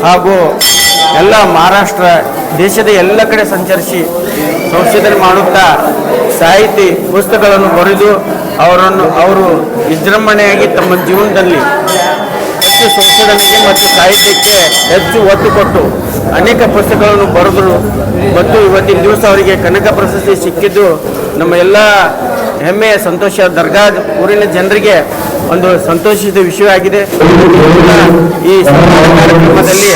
ಹಾಗೂ ಎಲ್ಲ ಮಹಾರಾಷ್ಟ್ರ ದೇಶದ ಎಲ್ಲ ಕಡೆ ಸಂಚರಿಸಿ ಸಂಶೋಧನೆ ಮಾಡುತ್ತಾ ಸಾಹಿತಿ ಪುಸ್ತಕಗಳನ್ನು ಬರೆದು ಅವರು ವಿಜೃಂಭಣೆಯಾಗಿ ತಮ್ಮ ಜೀವನದಲ್ಲಿ ಹೆಚ್ಚು ಸಂಶೋಧನೆಗೆ ಮತ್ತು ಸಾಹಿತ್ಯಕ್ಕೆ ಹೆಚ್ಚು ಒತ್ತು ಕೊಟ್ಟು ಅನೇಕ ಪುಸ್ತಕಗಳನ್ನು ಬರೆದರು ಮತ್ತು ಇವತ್ತಿನ ದಿವಸ ಅವರಿಗೆ ಕನಕ ಪ್ರಶಸ್ತಿ ಸಿಕ್ಕಿದ್ದು ನಮ್ಮ ಎಲ್ಲ ಹೆಮ್ಮೆಯ ಸಂತೋಷ ದರ್ಗಾ ಊರಿನ ಜನರಿಗೆ ಒಂದು ಸಂತೋಷದ ವಿಷಯವಾಗಿದೆ. ಈ ಸನ್ಮಾನ ಕಾರ್ಯಕ್ರಮದಲ್ಲಿ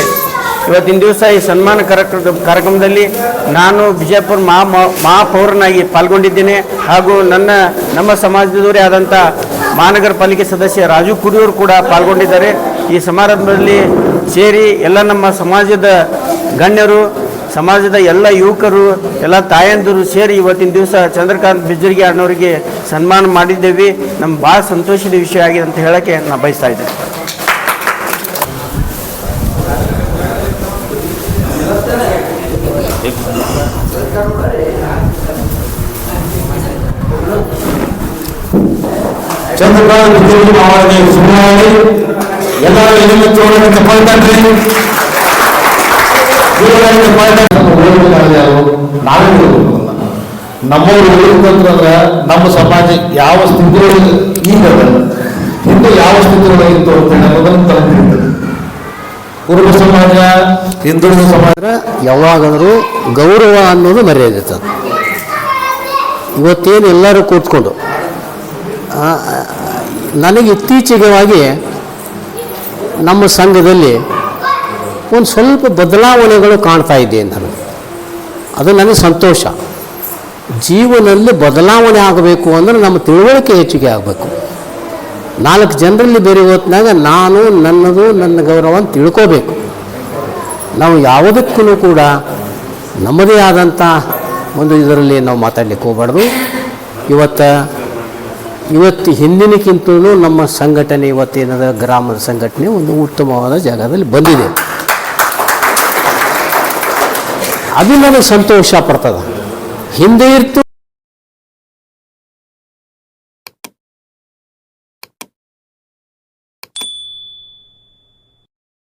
ಇವತ್ತಿನ ದಿವಸ ಈ ಸನ್ಮಾನ ಕಾರ್ಯಕ್ರಮದಲ್ಲಿ ನಾನು ವಿಜಯಪುರ ಮಹಾಪೌರನಾಗಿ ಪಾಲ್ಗೊಂಡಿದ್ದೇನೆ ಹಾಗೂ ನಮ್ಮ ಸಮಾಜದವರೇ ಆದಂಥ ಮಹಾನಗರ ಪಾಲಿಕೆ ಸದಸ್ಯ ರಾಜು ಕುಡಿಯವರು ಕೂಡ ಪಾಲ್ಗೊಂಡಿದ್ದಾರೆ. ಈ ಸಮಾರಂಭದಲ್ಲಿ ಸೇರಿ ಎಲ್ಲ ನಮ್ಮ ಸಮಾಜದ ಗಣ್ಯರು, ಸಮಾಜದ ಎಲ್ಲ ಯುವಕರು, ಎಲ್ಲ ತಾಯಂದಿರು ಸೇರಿ ಇವತ್ತಿನ ದಿವಸ ಚಂದ್ರಕಾಂತ್ ಬಿಜ್ಜರ್ಗಿ ಅಣ್ಣವರಿಗೆ ಸನ್ಮಾನ ಮಾಡಿದ್ದೇವೆ. ನಮ್ಗೆ ಭಾಳ ಸಂತೋಷದ ವಿಷಯ ಆಗಿದೆ ಅಂತ ಹೇಳೋಕ್ಕೆ ನಾನು ಬಯಸ್ತಾ ಇದ್ದೇನೆ. ಚಂದ್ರಕಾಂತ್ ಬಿಜ್ಜರ್ಗಿ ಅವರಿಗೆ ಶುಭವಾಗಿ ಎಲ್ಲರೂ ಎಲ್ಲಿ ತಗೊಳ್ತಾರೆ. ನಮ್ಮವ್ರು ಉಳಿದಂದ್ರೆ ನಮ್ಮ ಸಮಾಜ ಯಾವ ಸ್ಥಿತಿಯೊಳಗೆ ಈಗ ಹಿಂದೆ ಯಾವ ಸ್ಥಿತಿಯೊಳಗಿತ್ತು ಅಂತೇಳಿ ಅನ್ನೋದನ್ನು ತಲುಪಿರ್ತದೆ. ಕುರುಬ ಸಮಾಜ, ಹಿಂದುಳಿದ ಸಮಾಜ ಯಾವಾಗಾದರೂ ಗೌರವ ಅನ್ನೋದು ಮರ್ಯಾದಿರ್ತದೆ. ಇವತ್ತೇನು ಎಲ್ಲರೂ ಕೂತ್ಕೊಂಡು ನನಗೆ ಇತ್ತೀಚೆಗಾಗಿ ನಮ್ಮ ಸಂಘದಲ್ಲಿ ಒಂದು ಸ್ವಲ್ಪ ಬದಲಾವಣೆಗಳು ಕಾಣ್ತಾ ಇದೆ ನನಗೆ. ಅದು ನನಗೆ ಸಂತೋಷ. ಜೀವನದಲ್ಲಿ ಬದಲಾವಣೆ ಆಗಬೇಕು ಅಂದರೆ ನಮ್ಮ ತಿಳುವಳಿಕೆ ಹೆಚ್ಚಿಗೆ ಆಗಬೇಕು. 4 ಜನರಲ್ಲಿ ಬೇರೆ ಹೊತ್ತಿನಾಗ ನಾನು ನನ್ನ ಗೌರವ ಅಂತ ತಿಳ್ಕೋಬೇಕು. ನಾವು ಯಾವುದಕ್ಕೂ ಕೂಡ ನಮ್ಮದೇ ಆದಂಥ ಒಂದು ಇದರಲ್ಲಿ ನಾವು ಮಾತಾಡಲಿಕ್ಕೆ ಹೋಗಬಾರ್ದು. ಇವತ್ತು ಹಿಂದಿನಕ್ಕಿಂತಲೂ ನಮ್ಮ ಸಂಘಟನೆ ಇವತ್ತೇನದ ಗ್ರಾಮದ ಸಂಘಟನೆ ಒಂದು ಉತ್ತಮವಾದ ಜಾಗದಲ್ಲಿ ಬಂದಿದೆ. ಅದು ನನಗೆ ಸಂತೋಷ ಪಡ್ತದೆ. ಹಿಂದೆ ಇರ್ತು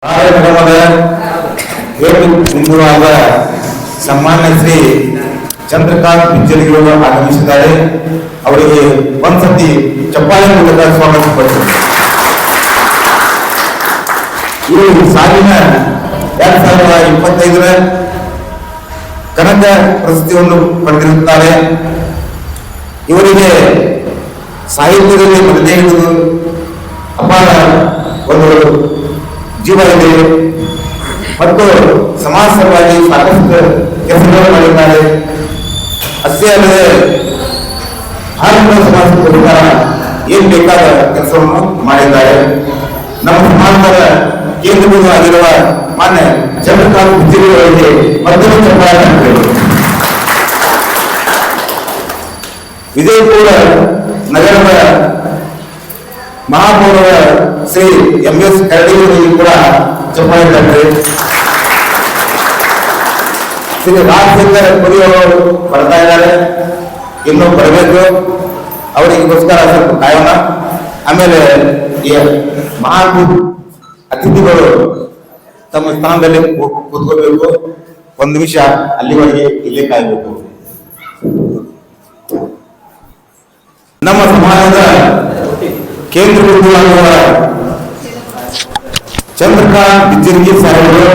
ಕಾರ್ಯಕ್ರಮದ ಮುಂದುವಾದ ಸನ್ಮಾನ್ಯ ಶ್ರೀ ಚಂದ್ರಕಾಂತ್ ಬಿಜ್ಜರ್ಗಿಯವರು ಆಗಮಿಸಿದ್ದಾರೆ. ಅವರಿಗೆ ಒಂದ್ಸತಿ ಚಪ್ಪಾಳೆ ಮೂಲಕ ಸ್ವಾಗತ ಪಡಿಸಿದ್ದಾರೆ. ಈ ಸಾಲಿನ 2025ರ ಕನಕ ಪ್ರಶಸ್ತಿಯನ್ನು ಪಡೆದಿರುತ್ತಾರೆ. ಇವರಿಗೆ ಸಾಹಿತ್ಯದಲ್ಲಿ ಮನದೇ ಹಿಡಿದು ಅಪಾರ ಒಂದು ಜೀವ ಇದೆ ಮತ್ತು ಸಮಾಜ ಸಲುವಾಗಿ ಸಾಕಷ್ಟು ಕೆಲಸಗಳು ಮಾಡಿದ್ದಾರೆ. ಅಷ್ಟೇ ಅಲ್ಲದೆ ಭಾರತ ಸಮಾಜಕ್ಕೋಸ್ಕರ ಏನ್ ಬೇಕಾದ ಕೆಲಸವನ್ನು ಮಾಡಿದ್ದಾರೆ. ನಮ್ಮ ಸಮಾಜದ ಕೇಂದ್ರಬಿಂದು ಆಗಿರುವ ಮಾನ್ಯ ಚಂದ್ರಕಾಂತ್ ಬಿಜ್ಜರ್ಗಿ ಅವರಿಗೆ ಮತ್ತೊಂದು ಚಪ್ಪಾಳೆ ಹಾಕಬೇಕು. ವಿಜಯಪುರ ನಗರದ ಮಹಾಪೌರ ಶ್ರೀ MS ಕರಡಿಯವರಿಗೆ ಕೂಡ ಚಪ್ಪಾಳೆ ಹಾಕಬೇಕು. ಶ್ರೀ ರಾಜಶೇಖರ್ ಪುರಿಯವರು ಬರ್ತಾ ಇದ್ದಾರೆ, ಇನ್ನೂ ಬರಬೇಕು. ಅವರಿಗೋಸ್ಕರ ಸ್ವಲ್ಪ ಕಾಯೋಣ. ಆಮೇಲೆ ಈ ಮಹಾನ್ ಅತಿಥಿಗಳು ತಮ್ಮ ಸ್ಥಾನದಲ್ಲಿ ಕೂತ್ಕೋಬೇಕು. 1 ನಿಮಿಷ ಅಲ್ಲಿವರೆಗೆ ಇಲ್ಲೇ ಕಾಯಬೇಕು. ನಮ್ಮ ಸಮಾಜದ ಕೇಂದ್ರ ಬಿಂದುವಾಗುವ ಚಂದ್ರಕಾಂತ್ ಬಿಜ್ಜರ್ಗಿ ಸಾಹೇಬರು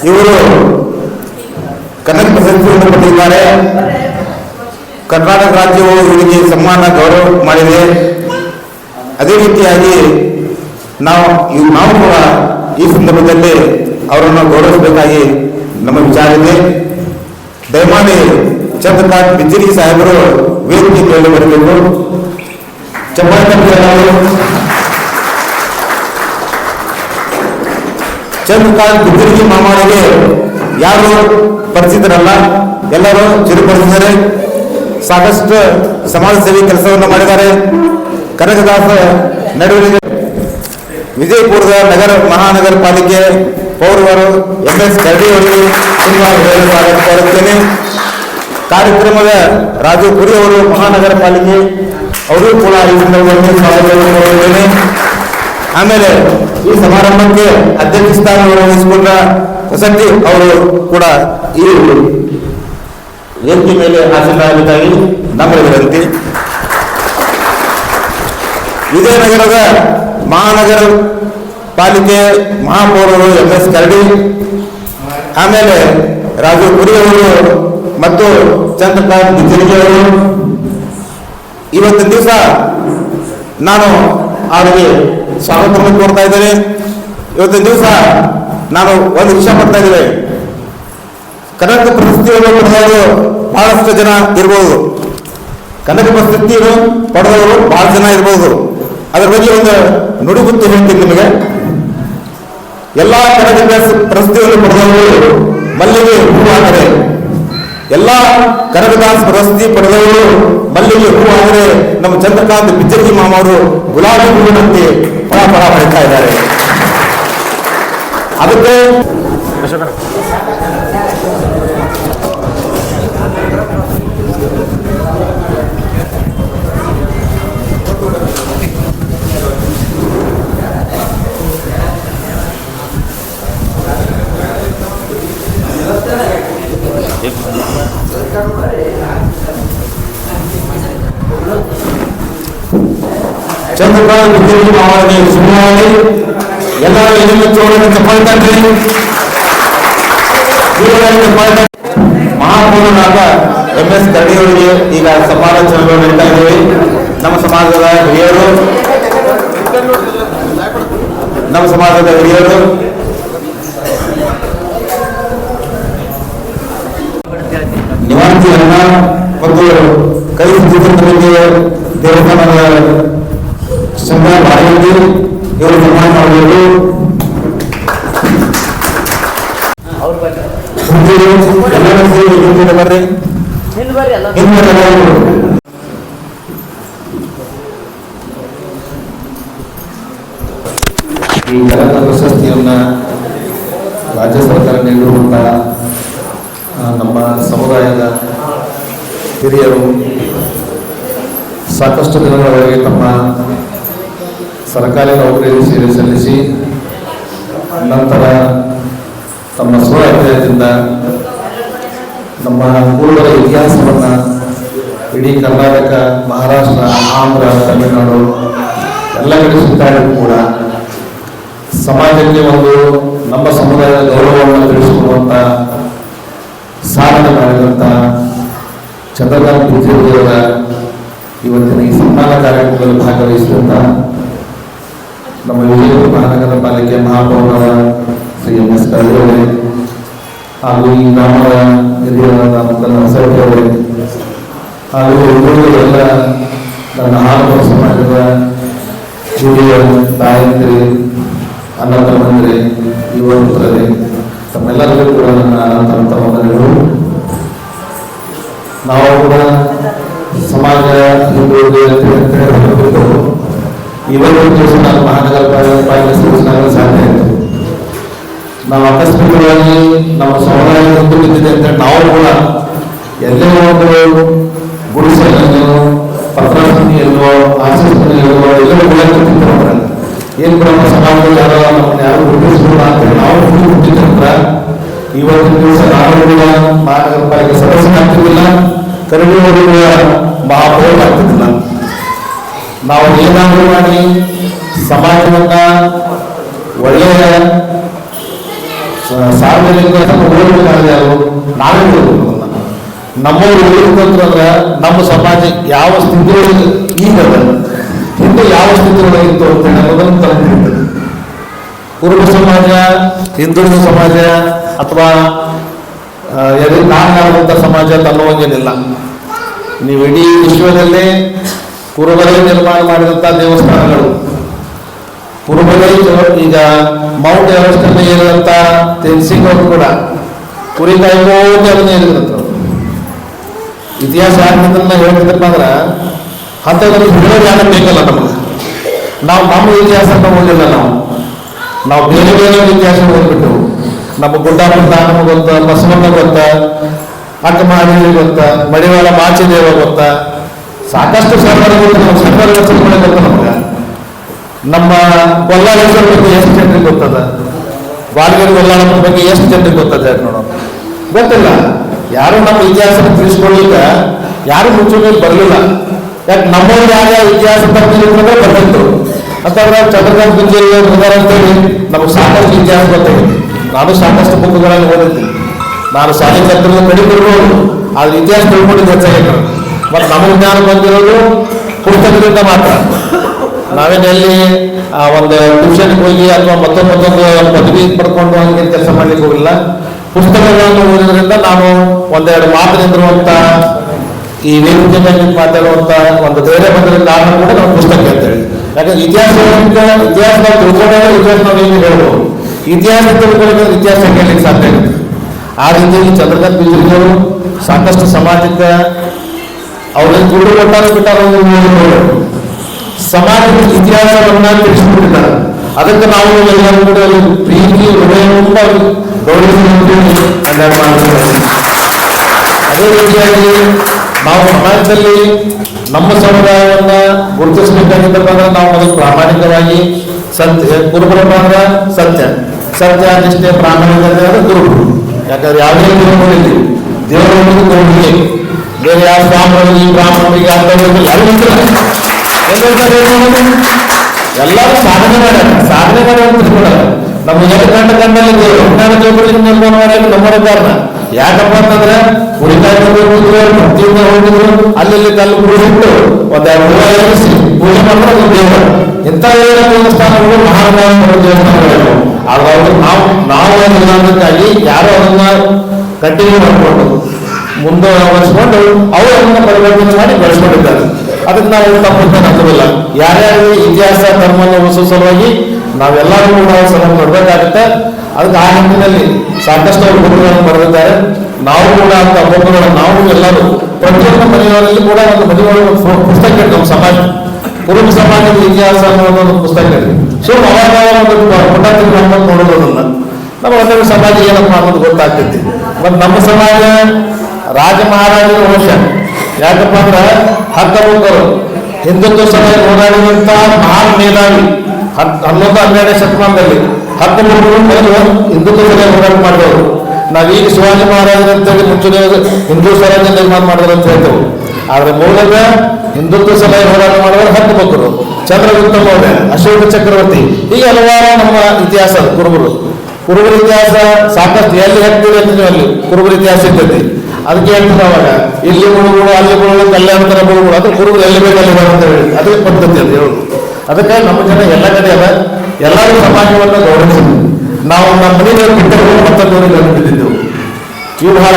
ಇವರು ಕನಕ ಪ್ರಶಸ್ತಿಯನ್ನು ಪಡೆದಿದ್ದಾರೆ. ಕರ್ನಾಟಕ ರಾಜ್ಯವು ಇವರಿಗೆ ಸನ್ಮಾನ ಗೌರವ ಮಾಡಿದೆ. ಅದೇ ರೀತಿಯಾಗಿ ನಾವು ಕೂಡ ಈ ಸಂದರ್ಭದಲ್ಲಿ ಅವರನ್ನು ಗೌರವಿಸಬೇಕಾಗಿ ನಮ್ಮ ವಿಚಾರ ಇದೆ. ದಯಮಾಡಿ ಚಂದ್ರಕಾಂತ್ ಬಿಜ್ಜರ್ಗಿ ಸಾಹೇಬರು ವೇದಿಕೆ ಮೇಲೆ ಬರಬೇಕು. ಚಂದ್ರಕಾಂತ್ ಬಿಜ್ಜರ್ಗಿ ಮಾಮಾರಿಗೆ ಯಾರು ಪರಿಚಿತರಲ್ಲ, ಎಲ್ಲರೂ ಚಿರುಪಡಿಸಿದ್ದಾರೆ. ಸಾಕಷ್ಟು ಸಮಾಜ ಸೇವೆ ಕೆಲಸವನ್ನು ಮಾಡಿದ್ದಾರೆ. ಕನಕದಾಸ ನಡುವೆ ವಿಜಯಪುರದ ಮಹಾನಗರ ಪಾಲಿಕೆ ಪೌರವರು MS ಕರಡಿಯವರಿಗೆ ಸ್ವಾಗತ ಕೋರುತ್ತೇನೆ. ಕಾರ್ಯಕ್ರಮದ ರಾಜು ಪುರಿ ಅವರು ಮಹಾನಗರ ಪಾಲಿಕೆ ಅವರು ಕೂಡ ಈ ಸಂದರ್ಭದಲ್ಲಿ ಸ್ವಾಗತ ಕೋರುತ್ತೇನೆ. ಆಮೇಲೆ ಈ ಸಮಾರಂಭಕ್ಕೆ ಅಧ್ಯಕ್ಷ ಸ್ಥಾನವನ್ನು ವಹಿಸಿಕೊಂಡ ಪ್ರಸಕ್ತಿ ಅವರು ಕೂಡ ಈ ವೇದಿಕೆ ಮೇಲೆ ಆಸೀನರಾಗಬೇಕಾಗಿ ನಮ್ಮ ವಿನಂತಿ. ವಿಜಯನಗರದ ಮಹಾನಗರ ಪಾಲಿಕೆ ಮಹಾಪೌರರು MS ಕರಡಿ, ಆಮೇಲೆ ರಾಜು ಪುರಿ ಅವರು ಮತ್ತು ಚಂದ್ರಕಾಂತ್ ಬಿಜರಿಗೆ ಅವರು ಇವತ್ತಿನ ದಿವಸ ನಾನು ಅವರಿಗೆ ಸ್ವಾಗತವನ್ನು ಕೋರ್ತಾ ಇದ್ದೇನೆ. ಇವತ್ತಿನ ದಿವಸ ನಾನು ಒಂದು ವಿಷಯ ಪಡ್ತಾ ಇದ್ದೇವೆ. ಕನಕ ಪ್ರಶಸ್ತಿಯನ್ನು ಪಡೆದವರು ಬಹಳಷ್ಟು ಜನ ಇರ್ಬೋದು, ಕನಕ ಪ್ರಶಸ್ತಿಯನ್ನು ಪಡೆದವರು ಬಹಳ ಜನ ಇರ್ಬೋದು. ಅದರ ಬಗ್ಗೆ ಒಂದು ನುಡಿಗುತ್ತು ಹೇಳ್ತೀನಿ ನಿಮಗೆ. ಎಲ್ಲ ಕನಕ ಪ್ರಶಸ್ತಿಯನ್ನು ಪಡೆದವರು ಮಲ್ಲಿಗೆ ಹೂವಾದರೆ, ಎಲ್ಲ ಕನಕದಾಸ್ ಪ್ರಶಸ್ತಿ ಪಡೆದವರು ಮಲ್ಲಿಗೆ ಹೂವಾದರೆ, ನಮ್ಮ ಚಂದ್ರಕಾಂತ್ ಬಿಜ್ಜರ್ಗಿ ಮಾಮ ಅವರು ಗುಲಾಬಿ ಹೂವಿನಂತೆ ಫಳ ಪಡಿತಾ ಇದ್ದಾರೆ. ಅದಕ್ಕೆ ಚಂದ್ರಕಾಂತ್ ಬಿಜ್ಜರ್ಗಿ ಮಾವರಿಗೆ ಶುಭವಾಗಿ ಎಲ್ಲರೂ ಇದನ್ನು ಚೋಳನ್ನು ತಗೊಳ್ತಾರೆ. ಮಹಾಪೌರರಾದ MS ಕರಡಿ ಅವರಿಗೆ ಈಗ ಸಮಾಲೋಚನೆಗಳು ನಡೀತಾ ಇದ್ದೇವೆ. ನಮ್ಮ ಸಮಾಜದ ಹಿರಿಯರು ನಿವಾಸಿಯನ್ನ ಮತ್ತು ಕೈ ಸಮಿತಿಯ ದೇವಸ್ಥಾನದ ಶಂಕರ ಬಾಳಂಗಿ ಇವರು ಸನ್ಮಾನ ಮಾಡಬೇಕು. ಈ ಕನಕ ಪ್ರಶಸ್ತಿಯನ್ನ ರಾಜ್ಯ ಸರ್ಕಾರ ನೀಡಿರುವಂತಹ ನಮ್ಮ ಸಮುದಾಯದ ಹಿರಿಯರು ಸಾಕಷ್ಟು ದಿನಗಳವರೆಗೆ ತಮ್ಮ ಸರ್ಕಾರಿ ನೌಕರಿಯಲ್ಲಿ ಸೇವೆ ಸಲ್ಲಿಸಿ ನಂತರ ತಮ್ಮ ಸ್ವಅಧ್ಯಯನದಿಂದ ನಮ್ಮ ಪೂರ್ವದ ಇತಿಹಾಸವನ್ನು ಇಡೀ ಕರ್ನಾಟಕ, ಮಹಾರಾಷ್ಟ್ರ, ಆಂಧ್ರ, ತಮಿಳುನಾಡು ಎಲ್ಲ ಕಡೆ ಸುತ್ತಾಡಿದ್ರು ಕೂಡ ಸಮಾಜಕ್ಕೆ ಒಂದು ನಮ್ಮ ಸಮುದಾಯದ ಗೌರವವನ್ನು ತಿಳಿಸಿಕೊಡುವಂಥ ಸಾಧನೆ ಮಾಡಿದಂಥ ಚಂದ್ರಕಾಂತ್ ಬಿಜ್ಜರ್ಗಿಯವರ ಇವತ್ತಿನ ಈ ಸನ್ಮಾನ ಕಾರ್ಯಕ್ರಮದಲ್ಲಿ ಭಾಗವಹಿಸಿದಂಥ ನಮ್ಮ ವಿಜಯಪುರ ಮಹಾನಗರ ಪಾಲಿಕೆ ಮಹಾಪೌರರ ಶ್ರೀ MS ಕರಡಿ ಅವರೇ ಹಾಗೂ ಈ ಗ್ರಾಮದ ಹಿರಿಯರಾದ ಹೊಸವಟಿ ಅವರೇ ಹಾಗೂ ಎಲ್ಲ ನನ್ನ ಹಾಲು ಸಮಾಜದ ಹಿರಿಯ ತಾಯಂದಿರಿ, ಅಣ್ಣ ತಮ್ಮಂದಿರಿ, ಯುವ ಮಿತ್ರರೇ, ತಮ್ಮೆಲ್ಲರಿಗೂ ಕೂಡ ನನ್ನ ಅನಂತ ವಂದನೆಗಳು. ನಾವು ಕೂಡ ಸಮಾಜ ಹಿಂದುಳಿದ ಇವತ್ತು ದಿವಸ ನಾನು ಮಹಾನಗರ ಪಾಲಿಕೆ ಸದಸ್ಯನಾಗಲು ಸಾಧ್ಯ ಆಯಿತು. ನಾವು ಆಕಸ್ಮಿಕವಾಗಿ ನಮ್ಮ ಸಮುದಾಯ ಹಿಂದುಳಿದಿದೆ ಅಂತ ನಾವು ಕೂಡ ಎಲ್ಲೇ ಒಂದು ಗುಡಿಸಲನ್ನು, ಪತ್ರಾಸನಿಯಲ್ಲೋ, ಆಶಿಸ್ತಿಯಲ್ಲೋ ಎಲ್ಲರೂ ಗುಣಾಗ್ತಿರ್ತಾರೆ. ಏನು ಕೂಡ ನಮ್ಮ ಸಮಾಜದಲ್ಲಿ ನಮ್ಮನ್ನು ಯಾರು ಗುರುತಿಸೋಣ ಅಂತೇಳಿ ನಾವು ಹುಟ್ಟಿದಂತ ಇವತ್ತಿನ ದಿವಸ ನಾವು ಕೂಡ ಮಹಾನಗರ ಪಾಲಿಕೆ ಸದಸ್ಯನಾಗ್ತಿದ್ದಿಲ್ಲ, ಕರಡಿಯವರು ಕೂಡ ಮಹಾಪೌರ ಆಗ್ತಿದ್ದಿಲ್ಲ. ನಾವು ಏನಾದರೂ ಮಾಡಿ ಸಮಾಜವನ್ನ ಒಳ್ಳೆಯ ಸಾರ್ವಜನಿಕ ಓದಬೇಕಾದ್ರೆ ನಾವೇ ಓದಬೇಕು. ನಮ್ಮವರು ಓದಬೇಕಂತಂದ್ರೆ ನಮ್ಮ ಸಮಾಜ ಯಾವ ಸ್ಥಿತಿಯೊಳಗೆ ಈಗದ ಹಿಂದೆ ಯಾವ ಸ್ಥಿತಿಯೊಳಗಿತ್ತು ಅಂತೇಳಿ ಅನ್ನೋದನ್ನು ತಲುಪಿರ್ತದೆ. ಕುರುಬ ಸಮಾಜ, ಹಿಂದುಳಿದ ಸಮಾಜ ಅಥವಾ ನಾನಾದಂಥ ಸಮಾಜ ಅನ್ನುವಂಗೇನಿಲ್ಲ. ನೀವು ಇಡೀ ವಿಶ್ವದಲ್ಲೇ ಕುರುಬರೇ ನಿರ್ಮಾಣ ಮಾಡಿದಂಥ ದೇವಸ್ಥಾನಗಳು, ಕುರುಬರೇ ಈಗ ಮೌಂಟ್ ಎವರೆಸ್ಟ್ ಅನ್ನು ಏರಿದಂಥ ತೆನ್ಸಿಂಗ್ ಅವರು ಕೂಡ ಕುರಿ ಕಾಯ್ಕೋತ ಏರಿದಂಥವ್ರು. ಇತಿಹಾಸ ಯಾಕಂದ್ರೆ ಹೇಳ್ತಿದ್ದಪ್ಪ ಅಂದ್ರೆ ಅಂಥದ್ದೊಂದು ಹಿರಿಯರು ಯಾರು ಬೇಕಲ್ಲ ನಮಗೆ. ನಾವು ನಮ್ಮ ಇತಿಹಾಸನ ಓದಿಲ್ಲ, ನಾವು ಬೇರೆ ಬೇರೆ ಇತಿಹಾಸ ಓದ್ಬಿಟ್ಟು ನಮ್ಮ ಗುಡ್ಡಾಪುಟ್ಟ ನಮಗೆ ಗೊತ್ತ, ಬಸವಣ್ಣ ಗೊತ್ತ, ಅಕ್ಕಮಹಾದೇವಿ ಗೊತ್ತ, ಮಡಿವಾಳ ಮಾಚಿದೇವ ಗೊತ್ತ, ಸಾಕಷ್ಟು ಸರ್ಕಾರ ಗೊತ್ತು. ನಮ್ಮ ಸರ್ಕಾರ ಗೊತ್ತ ನಮಗೆ. ನಮ್ಮ ಕೊಲ್ಲಾಳೇಶ್ವರ ಬಗ್ಗೆ ಎಷ್ಟು ಜನರಿಗೆ ಗೊತ್ತದ, ಬಾಲಗಿರಿ ಬಲ್ಲಾಳಪ್ಪನ ಬಗ್ಗೆ ಎಷ್ಟು ಜನರಿಗೆ ಗೊತ್ತದೆ ನೋಡೋಣ? ಗೊತ್ತಿಲ್ಲ. ಯಾರು ನಮ್ಮ ಇತಿಹಾಸ ತಿಳಿಸ್ಕೊಳ್ಳಿಕ್ಕೆ ಯಾರು ಮುಂಚೂಣಿಯಲ್ಲಿ ಬರಲಿಲ್ಲ. ಯಾಕೆ ನಮ್ಮಲ್ಲಿ ಯಾರ ಇತಿಹಾಸ ತಪ್ಪಿದ್ರೆ ಬರ್ತಿತ್ತು ಅಂತಂದ್ರೆ ಚಂದ್ರಕಾಂತ್ ಗುಂಜೇರಿ ಇದ್ದಾರೆ ಅಂತೇಳಿ ನಮಗೆ ಸಾಕಷ್ಟು ಇತಿಹಾಸ ಗೊತ್ತಾಗಿದೆ. ನಾನು ಸಾಕಷ್ಟು ಬುಕ್ಗಳನ್ನು ಓದಿದ್ದೀನಿ. ನಾನು ಶಾಲೆ ಕ್ಷೇತ್ರದ ಕಡಿತಿರ್ಬೋದು, ಆದ್ರೆ ಇತಿಹಾಸ ತಿಳ್ಕೊಂಡಿದ್ದು ಹೆಚ್ಚಾಗಿತ್ತು. ಮತ್ತು ನಮಗೆ ಜ್ಞಾನ ಬಂದಿರೋದು ಪುಸ್ತಕದಿಂದ ಮಾತ್ರ. ನಾವೇನೆಲ್ಲಿ ಒಂದು ಟ್ಯೂಷನ್ಗೆ ಹೋಗಿ ಅಥವಾ ಮತ್ತೊಂದು ಪದವಿ ಪಡ್ಕೊಂಡು ಹಂಗೆ ಕೆಲಸ ಮಾಡ್ಲಿಕ್ಕೆ ಹೋಗಿಲ್ಲ. ಪುಸ್ತಕಗಳನ್ನು ಓದಿದ್ರಿಂದ ನಾನು ಒಂದೆರಡು ಮಾತು ನಿಂದಿರುವಂಥ ಈ ವೇದಿಕೆ ಮೇಲೆ ಮಾತಾಡುವಂಥ ಒಂದು ಧೈರ್ಯ ಬಂದ್ರಿಂದ ನಾನು ಕೂಡ ನಮ್ಮ ಪುಸ್ತಕ ಅಂತೇಳಿ. ಯಾಕಂದ್ರೆ ಇತಿಹಾಸ ನಾವು ತಿಳ್ಕೊಂಡಾಗ ಇತಿಹಾಸ ನಾವು ಏನು ಹೇಳ್ಬೋದು. ಇತಿಹಾಸ ತಿಳ್ಕೊಳ್ಳೋಕೆ ಇತಿಹಾಸ ಕೇಳಲಿಕ್ಕೆ ಸಾಧ್ಯ ಆಗುತ್ತೆ. ಆ ರೀತಿಯಲ್ಲಿ ಚಂದ್ರಕಾಂತ್ ಬಿಜಲಿ ಅವರು ಸಾಕಷ್ಟು ಸಮಾಜಕ್ಕೆ ಅವ್ರಿಗೆ ದುಡ್ಡು ಕೊಟ್ಟಾಗ ಬಿಟ್ಟಾಗ ಸಮಾಜದ ಇತಿಹಾಸವನ್ನ ತಿಳಿಸಿಬಿಟ್ಟಿದ್ದಾರೆ. ಅದಕ್ಕೆ ನಾವು ಎಲ್ಲರೂ ಕೂಡ ಪ್ರೀತಿ ಹೃದಯದಿಂದ ಗೌರವಿಸಿ ಅದೇ ರೀತಿಯಾಗಿ ನಾವು ಸಮಾಜದಲ್ಲಿ ನಮ್ಮ ಸಮುದಾಯವನ್ನ ಗುರುತಿಸಬೇಕಾಗಿದ್ದಪ್ಪ ಅಂದ್ರೆ ನಾವು ಮೊದಲು ಪ್ರಾಮಾಣಿಕವಾಗಿ ಸತ್ಯ ಗುರುಪರಪ್ಪ ಅಂದ್ರೆ ಸತ್ಯ ನಿಷ್ಠೆ ಪ್ರಾಮಾಣಿಕತೆ ಅಂದ್ರೆ ಗುರುಗಳು. ಯಾಕಂದ್ರೆ ಯಾವುದೇ ಗುರುಗಳಿಲ್ಲ, ದೇವರೊಂದಿಗೆ ಗುರುಗಳಿಗೆ ಬೇರೆ ಯಾವ ಬ್ರಾಹ್ಮಣರಿಗೆ ಬ್ರಾಹ್ಮಣರಿಗೆ ಎಲ್ಲರೂ ಸಾಧನೆ ಮಾಡ್ಯಾರ ಅಂತ ತಿಳ್ಕೊಡಲ್ಲ. ನಮ್ಮ ಎರಡು ಗಂಟಲ್ಲಿ ದೇವರು ವಿಜ್ಞಾನ ಜೋಗುಳಿಗೆ ನಮ್ಮ ಕಾರಣ. ಯಾಕಪ್ಪ ಅಂತಂದ್ರೆ ಉಳಿತಾಯ ಪ್ರತಿಯೊಂದ ಹೋಗಿದ್ರು ಅಲ್ಲಿ ಕಲ್ಲು ಕುಡಿಸಿಟ್ಟು ಒಂದೆರಡು ಎರಿಸಿ ಪೂಜೆ ಮಾಡೋದು ದೇವರು. ಇಂಥ ದೇವಸ್ಥಾನಗಳು ಮಹಾನ್ ದೇವಸ್ಥಾನಗಳು. ಆದ್ರೆ ನಾವು ವಿಧಾನಕ್ಕಾಗಿ ಯಾರು ಅದನ್ನ ಕಂಟಿನ್ಯೂ ಮಾಡಿಕೊಂಡು ಮುಂದುವರಿಸಿಕೊಂಡು ಅವರು ಅದನ್ನ ಪರಿವರ್ತನೆ ಮಾಡಿ ಬೆಳೆಸ್ಕೊಂಡಿದ್ದಾರೆ. ಅದಕ್ಕೆ ನಾವು ತಪ್ಪಂತ ನಂಬಿಲ್ಲ. ಯಾರ್ಯಾರು ಇತಿಹಾಸ ಧರ್ಮವನ್ನು ಉಳಿಸೋ ಸಲುವಾಗಿ ನಾವೆಲ್ಲರೂ ಕೂಡ ಶ್ರಮ ಪಡಬೇಕಾಗುತ್ತೆ. ಅದಕ್ಕೆ ಆ ನಿಟ್ಟಿನಲ್ಲಿ ಸಾಕಷ್ಟು ಅವರು ಬುಕ್ಗಳನ್ನು ಬರೆದಿದ್ದಾರೆ. ನಾವು ಕೂಡ ಅಂತ ಬುಕ್ಗಳನ್ನು ನಾವು ಎಲ್ಲರೂ ಪ್ರತಿಯೊಂದು ಮನೆಯವರಲ್ಲಿ ಕೂಡ ಒಂದು ಮನೆಯೊಳಗೆ ಪುಸ್ತಕ ಇದೆ. ನಮ್ಮ ಸಮಾಜ ಕುರುಬ ಸಮಾಜದ ಇತಿಹಾಸ ಅನ್ನೋದು ಒಂದು ಪುಸ್ತಕ ಇದೆ. ಸೊ ಅವಾಗ ಒಂದು ಪುಟಾತಿ ನೋಡೋದನ್ನ ನಮ್ಮ ಒಂದೊಂದು ಸಮಾಜ ಏನಪ್ಪ ಅನ್ನೋದು ಗೊತ್ತಾಗ್ತೈತಿ. ಮತ್ತು ನಮ್ಮ ಸಮಾಜ ರಾಜ ಮಹಾರಾಜರ ವಂಶ. ಯಾಕಪ್ಪ ಅಂದ್ರೆ ಹಕ್ಕಬುಕ್ಕರು ಹಿಂದುತ್ವ ಸಭೆ ಹೋರಾಡಿದಂತ ಮಹಾನ್ ಮೇಧಾವಿ 11-12ನೇ ಶತಮಾನದಲ್ಲಿ ಹಕ್ಕಬುಕ್ಕರು ಮೊದಲು ಹಿಂದುತ್ವ ಸಭೆ ಹೋರಾಟ ಮಾಡಿದವರು. ನಾವೀಗ ಶಿವಾಜಿ ಮಹಾರಾಜರಂತೇಳಿ ಮುಂಚೆ ಹಿಂದೂ ಸ್ವರಾಜ್ಯ ನಿರ್ಮಾಣ ಮಾಡಿದ್ರು ಅಂತ ಹೇಳ್ತೇವೆ. ಆದ್ರೆ ಮೂಲಕ ಹಿಂದುತ್ವ ಸಭೆ ಹೋರಾಟ ಮಾಡಿದವರು ಹಕ್ಕಬುಕ್ಕರು, ಚಂದ್ರಗುಪ್ತ ಮೌರ್ಯ, ಅಶೋಕ ಚಕ್ರವರ್ತಿ, ಹೀಗೆ ಹಲವಾರು ನಮ್ಮ ಇತಿಹಾಸ ಕುರುಬರ ಇತಿಹಾಸ ಸಾಕಷ್ಟು ಎಲ್ಲಿ ಹಾಕ್ತೀವಿ ಅಂತ ಅಲ್ಲಿ ಕುರುಬರ ಇತಿಹಾಸ ಇರ್ತೈತಿ. ಅದಕ್ಕೆ ಹೇಳ್ತಾರೆ ಅವಾಗ ಇಲ್ಲಿ ಮುಳುಗುಳು ಅಲ್ಲಿ ಮುಳುಗುಳು ಕಲ್ಯಾಣತರ ಮುಳುಗುಳು ಅದು ಕುರುಬರು ಎಲ್ಲಿ ಬೇಕಲ್ಲಿ ಅಂತ ಹೇಳಿ ಅದಕ್ಕೆ ಪದ್ಧತಿ ಅಂತ ಹೇಳುದು. ಅದಕ್ಕೆ ನಮ್ಮ ಜನ ಎಲ್ಲ ಕಡೆ ಅದ ಎಲ್ಲರೂ ಸಮಾಜವನ್ನು ಗೌರವಿಸಿದ್ವಿ. ನಾವು ನಮ್ಮ ಮನೆಯಲ್ಲಿ ಬಿಟ್ಟರು ಮತ್ತೊಂದು ಬಿದ್ದಿದ್ದೆವು. ಇವು ಬಹಳ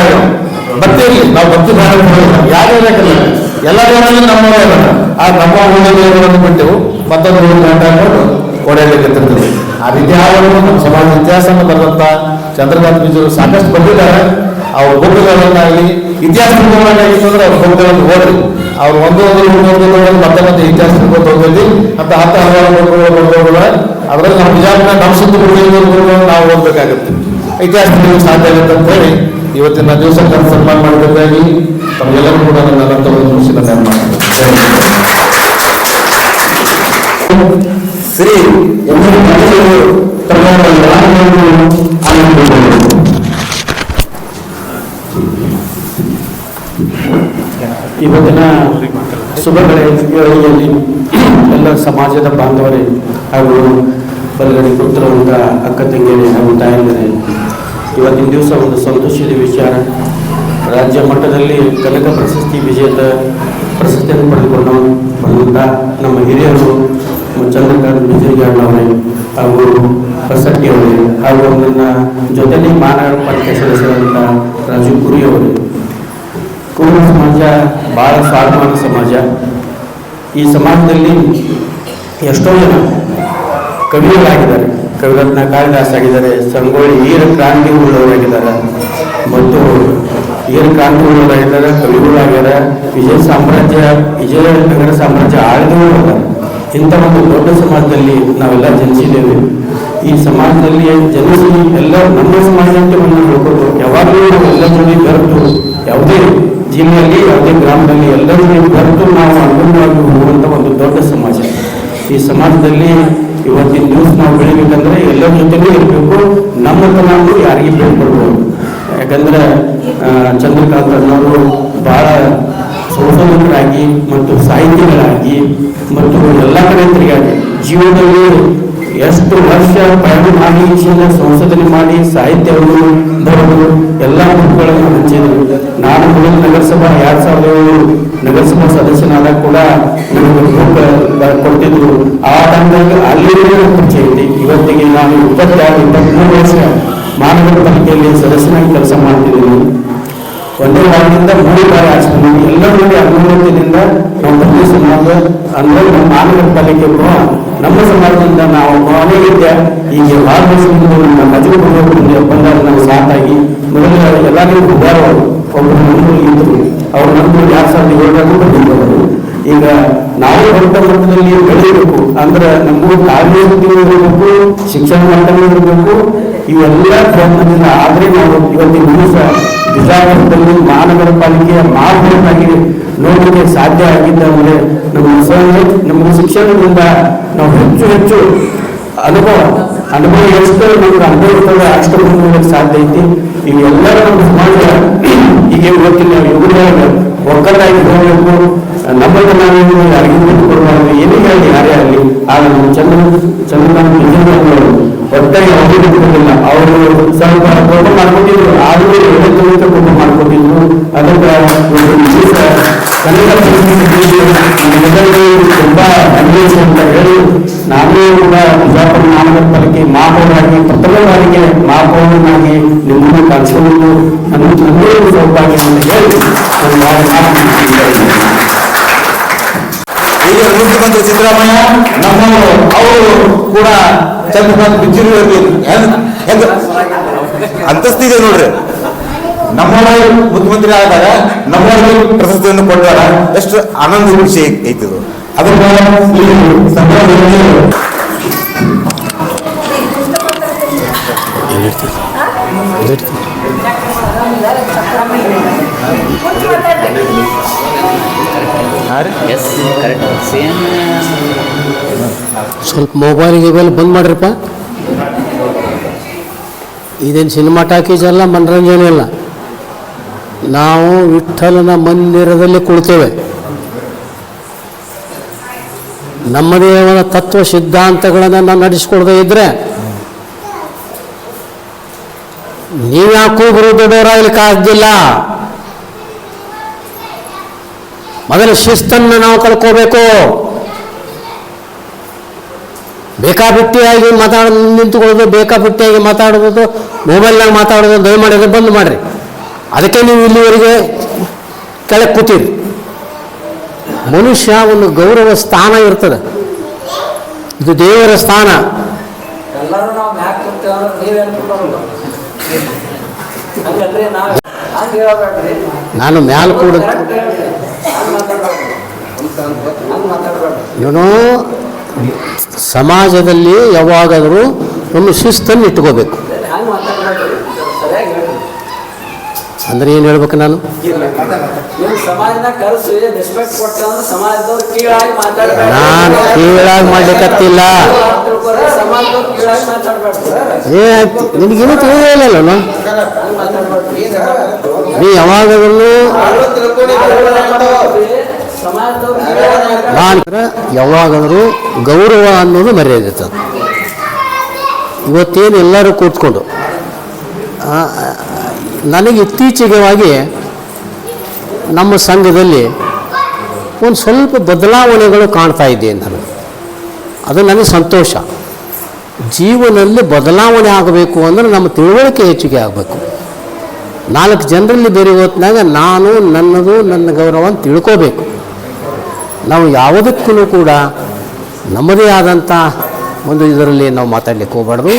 ಭಕ್ತಿ ಇರಲಿ, ನಾವು ಭಕ್ತಿ ಭಾಳ ಯಾರು ಬೇಕಲ್ಲ ಎಲ್ಲ ಜನರಲ್ಲಿ ನಮ್ಮವರೇ ಅಲ್ಲ. ಆ ನಮ್ಮ ಊರಿನ ಬಿಟ್ಟೆವು ಮತ್ತೊಂದು ಊರು ಮಾತಾಡ್ಕೊಂಡು ಓಡಾಡಲಿಕ್ಕೆ ತಿರ್ತದೆ. ಆ ರೀತಿ ಆದರೂ ನಮ್ಮ ಸಮಾಜ ಇತಿಹಾಸವನ್ನು ಬರೆದಂತ ಚಂದ್ರಕಾಂತ್ ಬಿಜಲಿ ಸಾಕಷ್ಟು ಬಂದಿದ್ದಾರೆ. ಅವ್ರ ಬುಕ್ಗಳನ್ನಾಗಲಿ ಇತಿಹಾಸ ತಿಳ್ಕೊಂಡಾಗಿತ್ತಂದ್ರೆ ಅವ್ರ ಬುಕ್ಗಳನ್ನು ಓದ್ರಿ. ಅವ್ರು ಒಂದು ಮತ್ತೆ ಇತಿಹಾಸ ತಿಳ್ಕೊಂಡು ಹೋಗ್ತೀವಿ ಅಂತ 10 ಹಲವಾರು ಬುಕ್ಗಳು ಅದರಲ್ಲಿ ನಮ್ಮ ಬಿಜಾಪುರ ನಮ್ಮ ಸುತ್ತಮುತ್ತಲಿನ ನಾವು ಓದಬೇಕಾಗುತ್ತೆ. ಇತಿಹಾಸ ತಿಳಿಯಲು ಸಾಧ್ಯ ಆಗುತ್ತೆ ಅಂತ ಹೇಳಿ ಇವತ್ತಿನ ದಿವಸಕ್ಕೆ ಸನ್ಮಾನ ಮಾಡಬೇಕಾಗಿ ತಮಗೆಲ್ಲರೂ ಕೂಡ ನನ್ನ ಅನಂತವನ್ನು ಮುಗಿಸಿ ನನ್ನ ಶ್ರೀ ಇವತ್ತಿನ ಶುಭ ಗಳಿಗೆಯಲ್ಲಿ ಎಲ್ಲ ಸಮಾಜದ ಬಾಂಧವರೇ ಹಾಗೂ ಬಲಗಡೆ ಪುತ್ರವಂತ ಅಕ್ಕ ತಂಗಿಯರೇ ಹಾಗೂ ತಾಯಂದಿರೇ, ಇವತ್ತಿನ ದಿವಸ ಒಂದು ಸಂತೋಷದ ವಿಚಾರ. ರಾಜ್ಯ ಮಟ್ಟದಲ್ಲಿ ಕನಕ ಪ್ರಶಸ್ತಿ ವಿಜೇತ ಪ್ರಶಸ್ತಿಯನ್ನು ಪಡೆದುಕೊಂಡ ನಮ್ಮ ಹಿರಿಯರು ಚಂದ್ರಕಾಂತ್ ಬಿಜಲಿ ಅವರೇ ಹಾಗೂ ಬಸಟ್ಟಿ ಅವರೇ ಹಾಗೂ ನನ್ನ ಜೊತೆಲಿ ಮಾನವ ಪಾಲಿಕೆ ಸದಸ್ಯರಾದಂಥ ರಾಜು ಕುರಿ ಅವರೇ. ಕುರುಬ ಸಮಾಜ ಭಾಳ ಸ್ವಾಭಿಮಾನ ಸಮಾಜ. ಈ ಸಮಾಜದಲ್ಲಿ ಎಷ್ಟೋ ಜನ ಕವಿಗಳಾಗಿದ್ದಾರೆ. ಕವಿರತ್ನ ಕಾಳಿದಾಸ್ ಆಗಿದ್ದಾರೆ, ಸಂಗೊಳ್ಳಿ ಈರ ಕ್ರಾಂತಿ ಉಳ್ಳವರಾಗಿದ್ದಾರೆ, ಮತ್ತು ಈರ ಕ್ರಾಂತಿ ಉಳ್ಳವರಾಗಿದ್ದಾರೆ, ಕವಿಗಳಾಗ್ಯಾರ, ವಿಜಯನಗರ ಸಾಮ್ರಾಜ್ಯ ಆಳಿದವರು ಅಲ್ಲ. ಇಂಥ ಒಂದು ದೊಡ್ಡ ಸಮಾಜದಲ್ಲಿ ನಾವೆಲ್ಲ ಜನಿಸಿದ್ದೇವೆ. ಈ ಸಮಾಜದಲ್ಲಿ ಜನಿಸಿ ಎಲ್ಲ ನಮ್ಮ ಸಮಾಜ ಅಂತ ಒಂದು ನೋಡ್ಕೊಂಡು ಯಾವಾಗಲೂ ಎಲ್ಲ ಜನ ಬೆರೆತು ಯಾವುದೇ ಜಿಲ್ಲೆಯಲ್ಲಿ ಯಾವುದೇ ಗ್ರಾಮದಲ್ಲಿ ಎಲ್ಲರೂ ಬೆರೆತು ನಾವು ಅನುಗುಣವಾಗಿ ಹೋಗುವಂಥ ಒಂದು ದೊಡ್ಡ ಸಮಾಜ. ಈ ಸಮಾಜದಲ್ಲಿ ಇವತ್ತಿನ ನ್ಯೂಸ್ ನಾವು ಬೆಳಿಬೇಕಂದ್ರೆ ಎಲ್ಲರ ಜೊತೆಲೂ ಇರಬೇಕು. ನಮ್ಮ ಇವತ್ತು ನಾವು ಯಾರಿಗೆ ಬೇಡ್ಕೊಳ್ಬೋದು. ಯಾಕಂದ್ರೆ ಚಂದ್ರಕಾಂತ್ ಅನ್ನೋರು ಬಹಳ ಸಂಶೋಧಕರಾಗಿ ಮತ್ತು ಸಾಹಿತಿಗಳಾಗಿ ಮತ್ತು ಎಲ್ಲ ಕಡೆ ತಿರುಗಾಡಿ ಜೀವನದಲ್ಲಿ ಎಷ್ಟು ವರ್ಷ ಪ್ರಯಾಣ ಮಾಡಿ ಸಂಶೋಧನೆ ಮಾಡಿ ಸಾಹಿತ್ಯವನ್ನು ಬರೆದು ಎಲ್ಲ ಬುಕ್ಗಳನ್ನು ಹಂಚಿದ್ರು. ನಾನು ಮೊದಲು ನಗರಸಭಾ 2007 ನಗರಸಭಾ ಸದಸ್ಯನಾದಾಗ ಕೂಡ ನನಗೆ ಬುಕ್ ಕೊಡ್ತಿದ್ರು. ಆ ಟೈಮ್ದಾಗ ಅಲ್ಲಿ ಪರಿಚಯ ಇದೆ. ಇವತ್ತಿಗೆ ನಾನು 23 ವರ್ಷ ಮಹಾನಗರ ಪಾಲಿಕೆಯಲ್ಲಿ ಸದಸ್ಯನಾಗಿ ಕೆಲಸ ಮಾಡ್ತಿದ್ದೀನಿ. ಒಂದೇ ವಾರದಿಂದ 3 ಬಾರಿ ಆಚರಣೆ ಎಲ್ಲ ನೋಡಿ ಅನುಮತಿಯಿಂದ ನಮ್ಮ ಪ್ರತಿ ಸಮಾಜ ಅಂದ್ರೆ ನಮ್ಮ ಮಹಾನಗರ ಪಾಲಿಕೆ ನಮ್ಮ ಸಮಾಜದಿಂದ ನಾವು ಅನೇಕ ಈಗ ಭಾಳ ವರ್ಷದಿಂದ ನಮ್ಮ ಮದುವೆ ಬಂದಾಗ ನಾವು ಸಾಕಾಗಿ ಮೊದಲು ಎಲ್ಲರಿಗೂ ಉದಾರವರು ಒಬ್ಬರು ನಮ್ಮೂರು ಇದ್ದರು. ಅವ್ರು ನಮ್ಮೂರು 2007 ಬಂದಿದ್ದವರು. ಈಗ ನಾವು ದೊಡ್ಡ ಮಟ್ಟದಲ್ಲಿ ಬೆಳೆಯಬೇಕು ಅಂದ್ರೆ ನಮ್ಮೂರು ಕಾಲೇಜು ಇರಬೇಕು, ಶಿಕ್ಷಣ ಮಟ್ಟ ಇರಬೇಕು. ಇವೆಲ್ಲ ಪ್ರಯತ್ನದಿಂದ ಆದರೆ ನಾವು ಇವತ್ತಿನ ದಿವಸ ಬಿಜಾಪುರದಲ್ಲಿ ಮಹಾನಗರ ಪಾಲಿಕೆಯ ಮಾರ್ಗವಾಗಿ ನೋಡಲಿಕ್ಕೆ ಸಾಧ್ಯ ಆಗಿದ್ದ ಅಂದರೆ ನಮ್ಮ ಶಿಕ್ಷಣದಿಂದ ನಾವು ಹೆಚ್ಚು ಅನುಭವ ಎಷ್ಟು ನಮ್ಗೆ ಅನುಭವಿಸ್ತದೆ ಅಷ್ಟು ಮುಂದುವರಿಯಕ್ಕೆ ಸಾಧ್ಯ ಐತಿ. ಈಗ ಎಲ್ಲರೂ ನಮ್ಮ ಸಮಾಜ ಈಗ ಇವತ್ತಿನ ಯುಗದಾಗ ಒಕ್ಕಲಾಗಿ ಹೋಗಬೇಕು. ನಮ್ಮಲ್ಲಿ ನಾವು ಯಾರಿಗೂ ಕೊಡಬಾರ್ದು, ಏನೇ ಹೇಳಿ ಯಾರೇ ಆಗಲಿ. ಆಗ ನಮ್ಮ ಚಂದ್ರಕಾಂತ್ ವಿಜಯನಗರವರು ಒಟ್ಟಾಗಿ ಅವಧಿಲ್ಲ. ಅವರು ಸ್ವಲ್ಪ ಕೋಪ ಮಾಡ್ಕೊಟ್ಟಿದ್ರು, ಆದರೂ ಕೋಪ ಮಾಡ್ಕೊಟ್ಟಿದ್ರು. ಅದಕ್ಕೆ ಕನ್ನಡ ತುಂಬಾ ಅನ್ವೇಷಣೆ ಅಂತ ಹೇಳಿ ನಾನೇ ಕೂಡ ಬಿಜಾಪುರ ಮಹಾನಗರ ಪಾಲಿಕೆ ಮಹಾಪೌರಾಗಿ ಪ್ರಥಮ ಬಾರಿಗೆ ಮಹಾಪೌರನಾಗಿ ನಿಮ್ಮನ್ನು ಕಳಿಸುವುದು ನನ್ನದೇ ಸೌಭಾಗ್ಯ ಅಂತ ಹೇಳಿ ಈಗ ಮುಖ್ಯಮಂತ್ರಿ ಸಿದ್ದರಾಮಯ್ಯ ನಮ್ಮವರು ಅವರು ಕೂಡ ಚಂದ್ರಕಾಂತ್ ಬಿಜ್ಜಿರುವವರಿಗೆ ಹೆಂಗ ಅಂತಸ್ತಿದೆ ನೋಡ್ರಿ. ನಮ್ಮವರು ಮುಖ್ಯಮಂತ್ರಿ ಆದಾಗ ನಮ್ಮವರಿಗೆ ಪ್ರಶಸ್ತಿಯನ್ನು ಕೊಟ್ಟಾರ, ಎಷ್ಟು ಆನಂದ ವಿಷಯ ಐತದು. ಅದಕ್ಕೆ ಸ್ವಲ್ಪ ಮೊಬೈಲ್ ಬಂದ್ ಮಾಡ್ರಪ್ಪ. ಇದೇನು ಸಿನಿಮಾ ಟಾಕೀಸ್ ಅಲ್ಲ, ಮನರಂಜನೆ ಇಲ್ಲ. ನಾವು ವಿಠ್ಠಲನ ಮಂದಿರದಲ್ಲಿ ಕುಳಿತೇವೆ. ನಮ್ಮದೇ ಒಂದು ತತ್ವ ಸಿದ್ಧಾಂತಗಳನ್ನು ನಾವು ನಡೆಸಿಕೊಡದೇ ಇದ್ರೆ ನೀವ್ಯಾಕೂ ಗುರು ದೊಡ್ಡವರಾಗಲಿಕ್ಕೆ ಆಗ್ದಿಲ್ಲ. ಮೊದಲು ಶಿಸ್ತನ್ನು ನಾವು ಕಳ್ಕೋಬೇಕು. ಬೇಕಾಬಿಟ್ಟಿಯಾಗಿ ನಿಂತುಕೊಳ್ಳೋದು, ಬೇಕಾಬಿಟ್ಟಿಯಾಗಿ ಮಾತಾಡೋದು, ಮೊಬೈಲ್ನಾಗ ಮಾತಾಡೋದು ದಯಮಾಡಿ ಬಂದ್ ಮಾಡಿರಿ. ಅದಕ್ಕೆ ನೀವು ಇಲ್ಲಿವರೆಗೆ ಕೆಳಗೆ ಕೂತೀರಿ. ಮನುಷ್ಯ ಒಂದು ಗೌರವ ಸ್ಥಾನ ಇರ್ತದೆ, ಇದು ದೇವರ ಸ್ಥಾನ. ನಾನು ಮ್ಯಾಲ ಕೂಡ ಏನೋ ಸಮಾಜದಲ್ಲಿ ಯಾವಾಗಾದರೂ ಒಂದು ಶಿಸ್ತನ್ನು ಇಟ್ಕೋಬೇಕು. ಅಂದ್ರೆ ಏನು ಹೇಳ್ಬೇಕು ನಾನು? ನಾನು ಕೀಳಾಗಿ ಮಾಡ್ಲಿಕ್ಕತ್ತಿಲ್ಲ. ನಿನಗೇನು ತಿಳಿಯಲ್ಲ. ನೀ ಯಾವಾಗಲೂ ಯಾವಾಗಾದರೂ ಗೌರವ ಅನ್ನೋದು ಮರ್ಯಾದೆ ಇರ್ತದೆ. ಇವತ್ತೇನು ಎಲ್ಲರೂ ಕೂತ್ಕೊಂಡು ನನಗೆ ಇತ್ತೀಚೆಗೆ ನಮ್ಮ ಸಂಘದಲ್ಲಿ ಒಂದು ಸ್ವಲ್ಪ ಬದಲಾವಣೆಗಳು ಕಾಣ್ತಾ ಇದೆ ನನಗೆ. ಅದು ನನಗೆ ಸಂತೋಷ. ಜೀವನದಲ್ಲಿ ಬದಲಾವಣೆ ಆಗಬೇಕು ಅಂದರೆ ನಮ್ಮ ತಿಳುವಳಿಕೆ ಹೆಚ್ಚಿಗೆ ಆಗಬೇಕು. 4 ಜನರಲ್ಲಿ ಬೇರೆ ಹೊತ್ತಿನಾಗ ನಾನು ನನ್ನದು ನನ್ನ ಗೌರವ ಅಂತ ತಿಳ್ಕೋಬೇಕು. ನಾವು ಯಾವುದಕ್ಕೂ ಕೂಡ ನಮ್ಮದೇ ಆದಂಥ ಒಂದು ಇದರಲ್ಲಿ ನಾವು ಮಾತಾಡಲಿಕ್ಕೆ ಹೋಗಬಾರ್ದು.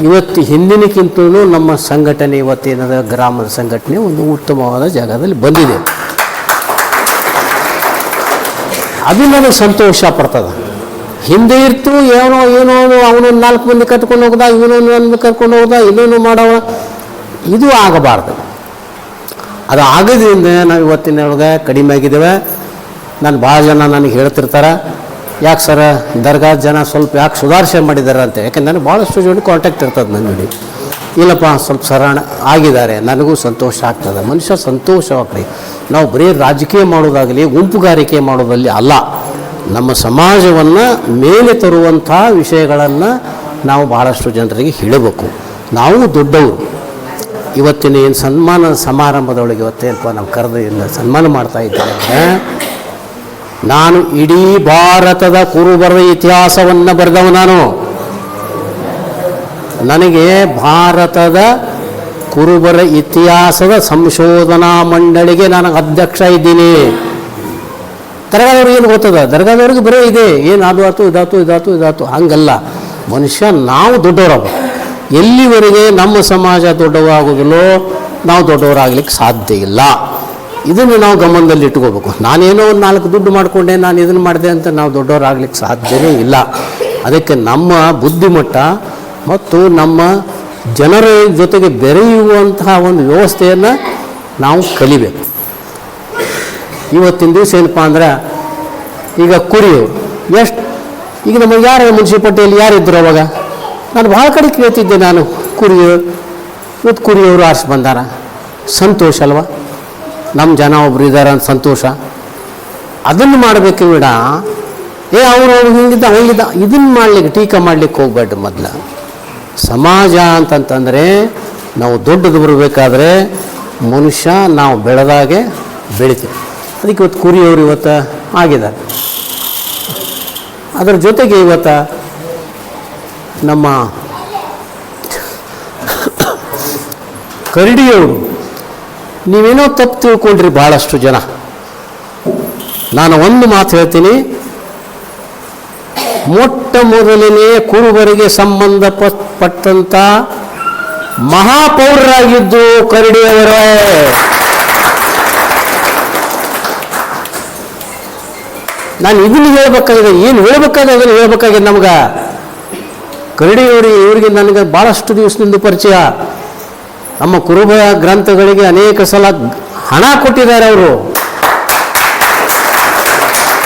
ಇವತ್ತು ಹಿಂದಿನಕ್ಕಿಂತಲೂ ನಮ್ಮ ಸಂಘಟನೆ ಇವತ್ತೇನಾದ ಗ್ರಾಮದ ಸಂಘಟನೆ ಒಂದು ಉತ್ತಮವಾದ ಜಾಗದಲ್ಲಿ ಬಂದಿದೆ. ಅದು ನನಗೆ ಸಂತೋಷ ಪಡ್ತದೆ. ಹಿಂದೆ ಇರ್ತು ಏನೋ ಅವನು 4 ಮಂದಿ ಕಟ್ಕೊಂಡು ಹೋಗ್ದ, ಇವನೊಂದು ಕರ್ಕೊಂಡು ಹೋಗ್ದ, ಇನ್ನೊಂದು ಮಾಡವ, ಇದು ಆಗಬಾರ್ದು. ಅದು ಆಗೋದ್ರಿಂದ ನಾವು ಇವತ್ತಿನೊಳಗೆ ಕಡಿಮೆ ಆಗಿದ್ದೇವೆ. ಭಾಳ ಜನ ನನಗೆ ಹೇಳ್ತಿರ್ತಾರೆ, ಯಾಕೆ ಸರ ದರ್ಗಾ ಜನ ಸ್ವಲ್ಪ ಯಾಕೆ ಸುಧಾರಿಸೆ ಮಾಡಿದ್ದಾರೆ ಅಂತ. ಯಾಕೆಂದ್ರೆ ನನಗೆ ಭಾಳಷ್ಟು ಜೋಡಿ ಕಾಂಟ್ಯಾಕ್ಟ್ ಇರ್ತದೆ ನನ್ನ ಜೋಡಿ. ಇಲ್ಲಪ್ಪ ಸ್ವಲ್ಪ ಸರಳ ಆಗಿದ್ದಾರೆ, ನನಗೂ ಸಂತೋಷ ಆಗ್ತದೆ. ಮನುಷ್ಯ ಸಂತೋಷವಾಗ್ರಿ. ನಾವು ಬರೀ ರಾಜಕೀಯ ಮಾಡೋದಾಗಲಿ ಗುಂಪುಗಾರಿಕೆ ಮಾಡೋದಲ್ಲಿ ಅಲ್ಲ, ನಮ್ಮ ಸಮಾಜವನ್ನು ಮೇಲೆ ತರುವಂಥ ವಿಷಯಗಳನ್ನು ನಾವು ಭಾಳಷ್ಟು ಜನರಿಗೆ ಹೇಳಬೇಕು. ನಾವು ದೊಡ್ಡವರು. ಇವತ್ತಿನ ಏನು ಸನ್ಮಾನ ಸಮಾರಂಭದೊಳಗೆ ಇವತ್ತೇನಪ್ಪ ನಾವು ಕರೆದು ಇಲ್ಲ ಸನ್ಮಾನ ಮಾಡ್ತಾ ಇದ್ದೇನೆ. ನಾನು ಇಡೀ ಭಾರತದ ಕುರುಬರ ಇತಿಹಾಸವನ್ನು ಬರೆದವ ನಾನು. ನನಗೆ ಭಾರತದ ಕುರುಬರ ಇತಿಹಾಸದ ಸಂಶೋಧನಾ ಮಂಡಳಿಗೆ ನಾನು ಅಧ್ಯಕ್ಷ ಇದ್ದೀನಿ. ದರ್ಗಾದವ್ರಿಗೆ ಏನು ಗೊತ್ತದ? ದರ್ಗಾದವ್ರಿಗೆ ಬರೀ ಇದೆ, ಏನು ಅದು ಆಯ್ತು ಇದಾಯ್ತು ಇದಾಯ್ತು ಇದಾಯ್ತು ಹಂಗಲ್ಲ. ಮನುಷ್ಯ ನಾವು ದೊಡ್ಡವರಾಗಬೇಕು. ಎಲ್ಲಿವರೆಗೆ ನಮ್ಮ ಸಮಾಜ ದೊಡ್ಡವಾಗೋದಿಲ್ಲೋ ನಾವು ದೊಡ್ಡವರಾಗಲಿಕ್ಕೆ ಸಾಧ್ಯ ಇಲ್ಲ. ಇದನ್ನು ನಾವು ಗಮನದಲ್ಲಿ ಇಟ್ಕೋಬೇಕು. ನಾನೇನೋ ಒಂದು 4 ದುಡ್ಡು ಮಾಡಿಕೊಂಡೆ, ನಾನು ಇದನ್ನು ಮಾಡಿದೆ ಅಂತ ನಾವು ದೊಡ್ಡವರಾಗಲಿಕ್ಕೆ ಸಾಧ್ಯವೇ ಇಲ್ಲ. ಅದಕ್ಕೆ ನಮ್ಮ ಬುದ್ಧಿಮಟ್ಟ ಮತ್ತು ನಮ್ಮ ಜನರ ಜೊತೆಗೆ ಬೆರೆಯುವಂತಹ ಒಂದು ವ್ಯವಸ್ಥೆಯನ್ನು ನಾವು ಕಲಿಬೇಕು. ಇವತ್ತಿನ ದಿವಸ ಏನಪ್ಪ ಅಂದ್ರೆ ಈಗ ಕುರಿಯವರು ಎಷ್ಟು ಈಗ ನಮಗೆ ಯಾರು ಮುನ್ಸಿಪಾಲ್ಟಿಯಲ್ಲಿ ಯಾರಿದ್ದರು ಅವಾಗ? ನಾನು ಭಾಳ ಕಡೆ ಕೇಳ್ತಿದ್ದೆ. ನಾನು ಇವತ್ತು ಕುರಿಯವರು ಆರಿಸಿ ಬಂದಾರ, ಸಂತೋಷ ಅಲ್ವಾ? ನಮ್ಮ ಜನ ಒಬ್ರು ಇದ್ದಾರೆ ಅಂತ ಸಂತೋಷ. ಅದನ್ನು ಮಾಡಬೇಕು ಬಿಡ. ಅವರು ಹಿಂಗಿದ್ದ ಹಂಗಿದ್ದ ಇದನ್ನು ಮಾಡಲಿಕ್ಕೆ ಟೀಕೆ ಮಾಡಲಿಕ್ಕೆ ಹೋಗ್ಬೇಡ್ರಿ. ಮೊದಲು ಸಮಾಜ ಅಂತಂತಂದರೆ ನಾವು ದೊಡ್ಡದು ಬರಬೇಕಾದ್ರೆ ಮನುಷ್ಯ ನಾವು ಬೆಳೆದಾಗೆ ಬೆಳಿತೀವಿ. ಅದಕ್ಕೆ ಇವತ್ತು ಕುರಿಯವರು ಇವತ್ತು ಆಗಿದ್ದಾರೆ. ಅದರ ಜೊತೆಗೆ ಇವತ್ತು ನಮ್ಮ ಕರಡಿಯವರು ನೀವೇನೋ ತಪ್ಪು ತಿಳ್ಕೊಂಡ್ರಿ ಭಾಳಷ್ಟು ಜನ. ನಾನು ಒಂದು ಮಾತು ಹೇಳ್ತೀನಿ, ಮೊಟ್ಟ ಮೊದಲನೇ ಕುರುಬರಿಗೆ ಸಂಬಂಧಪಟ್ಟಂಥ ಮಹಾಪೌರರಾಗಿದ್ದು ಕರಡಿಯವರೇ. ನಾನು ಇದನ್ನು ಹೇಳ್ಬೇಕಾಗಿದೆ, ಏನು ಹೇಳ್ಬೇಕಾಗಿದೆ ಅದನ್ನು ಹೇಳ್ಬೇಕಾಗಿದೆ. ನಮ್ಗೆ ಇವರಿಗೆ ನನಗೆ ಭಾಳಷ್ಟು ದಿವಸದಿಂದ ಪರಿಚಯ. ನಮ್ಮ ಕುರುಬ ಗ್ರಂಥಗಳಿಗೆ ಅನೇಕ ಸಲ ಹಣ ಕೊಟ್ಟಿದ್ದಾರೆ ಅವರು.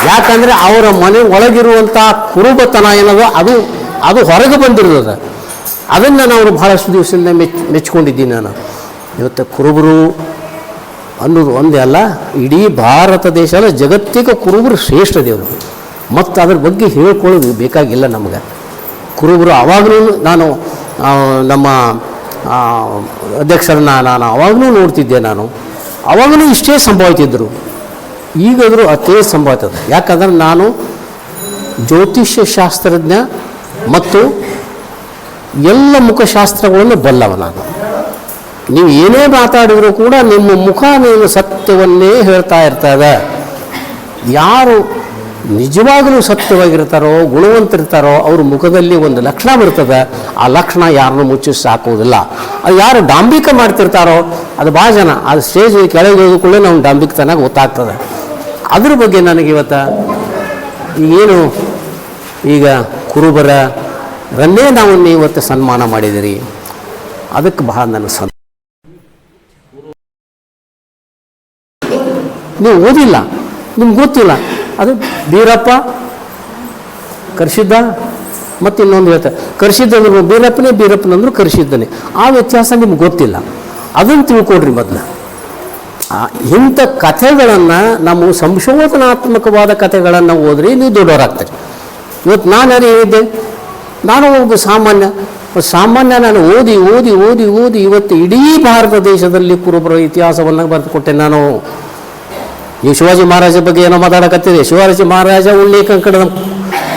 ಯಾಕಂದರೆ ಅವರ ಮನೆ ಒಳಗಿರುವಂಥ ಕುರುಬತನ ಏನದು ಅದು ಹೊರಗೆ ಬಂದಿರೋದು. ಅದನ್ನು ನಾವು ಭಾಳಷ್ಟು ದಿವಸದಿಂದ ಮೆಚ್ಕೊಂಡಿದ್ದೀನಿ ನಾನು. ಇವತ್ತು ಕುರುಬರು ಅನ್ನೋದು ಒಂದೇ ಅಲ್ಲ, ಇಡೀ ಭಾರತ ದೇಶ ಅಲ್ಲ ಜಗತ್ತಿಗೆ ಕುರುಬರು ಶ್ರೇಷ್ಠ ದೇವರು. ಮತ್ತು ಅದ್ರ ಬಗ್ಗೆ ಹೇಳ್ಕೊಳ್ಳೋದು ಬೇಕಾಗಿಲ್ಲ ನಮಗೆ. ಕುರುಬರು ಆವಾಗಲೂ ನಾನು ನಮ್ಮ ಅಧ್ಯಕ್ಷರನ್ನ ನಾನು ಆವಾಗಲೂ ನೋಡ್ತಿದ್ದೆ. ನಾನು ಆವಾಗಲೂ ಇಷ್ಟೇ ಸಂಭವಿತಿದ್ದರು, ಈಗಾದರೂ ಅದೇ ಸಂಭವಿತದೆ. ಯಾಕಂದ್ರೆ ನಾನು ಜ್ಯೋತಿಷ್ಯ ಶಾಸ್ತ್ರಜ್ಞ ಮತ್ತು ಎಲ್ಲ ಮುಖಶಾಸ್ತ್ರಗಳನ್ನು ಬಲ್ಲವ ನಾನು. ನೀವು ಏನೇ ಮಾತಾಡಿದರೂ ಕೂಡ ನಿಮ್ಮ ಮುಖ ನೀವು ಸತ್ಯವನ್ನೇ ಹೇಳ್ತಾ ಇರ್ತದೆ. ಯಾರು ನಿಜವಾಗಲೂ ಸತ್ಯವಾಗಿರ್ತಾರೋ ಗುಣವಂತರಿರ್ತಾರೋ ಅವ್ರ ಮುಖದಲ್ಲಿ ಒಂದು ಲಕ್ಷಣ ಬರ್ತದೆ. ಆ ಲಕ್ಷಣ ಯಾರನ್ನೂ ಮುಚ್ಚಿಸಿ ಸಾಕೋದಿಲ್ಲ. ಅದು ಯಾರು ಡಾಂಬಿಕ ಮಾಡ್ತಿರ್ತಾರೋ ಅದು ಭಾಳ ಜನ ಅದು ಸ್ಟೇಜ್ ಕೆಳಗೆ ಹೋಗೋಕೊಳ್ಳೆ ನಾವು ಡಾಂಬಿಕತನ ಗೊತ್ತಾಗ್ತದೆ. ಅದ್ರ ಬಗ್ಗೆ ನನಗೆ ಇವತ್ತು ಈಗೇನು ಈಗ ಕುರುಬರನ್ನೇ ನಾವು ಇವತ್ತು ಸನ್ಮಾನ ಮಾಡಿದಿರಿ, ಅದಕ್ಕೆ ಬಹಳ ನನಗೆ ನೀವು ಓದಿಲ್ಲ, ನಿಮ್ಗೆ ಗೊತ್ತಿಲ್ಲ. ಅದು ಬೀರಪ್ಪ ಕರ್ಸಿದ್ದ ಮತ್ತು ಇನ್ನೊಂದು ಹೇಳ್ತಾರೆ ಕರ್ಸಿದ್ದಂದ್ರು ಬೀರಪ್ಪನಂದ್ರು ಕರ್ಸಿದ್ದಾನೆ. ಆ ವ್ಯತ್ಯಾಸ ನಿಮ್ಗೆ ಗೊತ್ತಿಲ್ಲ. ಅದನ್ನು ತಿಳ್ಕೊಡ್ರಿ ಮೊದಲು. ಇಂಥ ಕಥೆಗಳನ್ನು ನಮ್ಮ ಸಂಶೋಧನಾತ್ಮಕವಾದ ಕಥೆಗಳನ್ನು ಓದ್ರಿ ನೀವು ದೊಡ್ಡವರಾಗ್ತೀರಿ. ಇವತ್ತು ನಾನು ಯಾರು ಹೇಳಿದ್ದೆ? ನಾನು ಒಬ್ಬ ಸಾಮಾನ್ಯ ನಾನು ಓದಿ ಓದಿ ಓದಿ ಓದಿ ಇವತ್ತು ಇಡೀ ಭಾರತ ದೇಶದಲ್ಲಿ ಕುರುಬರ ಇತಿಹಾಸವನ್ನು ಬರೆದುಕೊಟ್ಟೆ ನಾನು. ನೀವು ಶಿವಾಜಿ ಮಹಾರಾಜ ಬಗ್ಗೆ ಏನೋ ಮಾತಾಡಕತ್ತಿದೆ. ಶಿವಾಜಿ ಮಹಾರಾಜ ಉಳ್ಳಿ ಕಂಕಣದ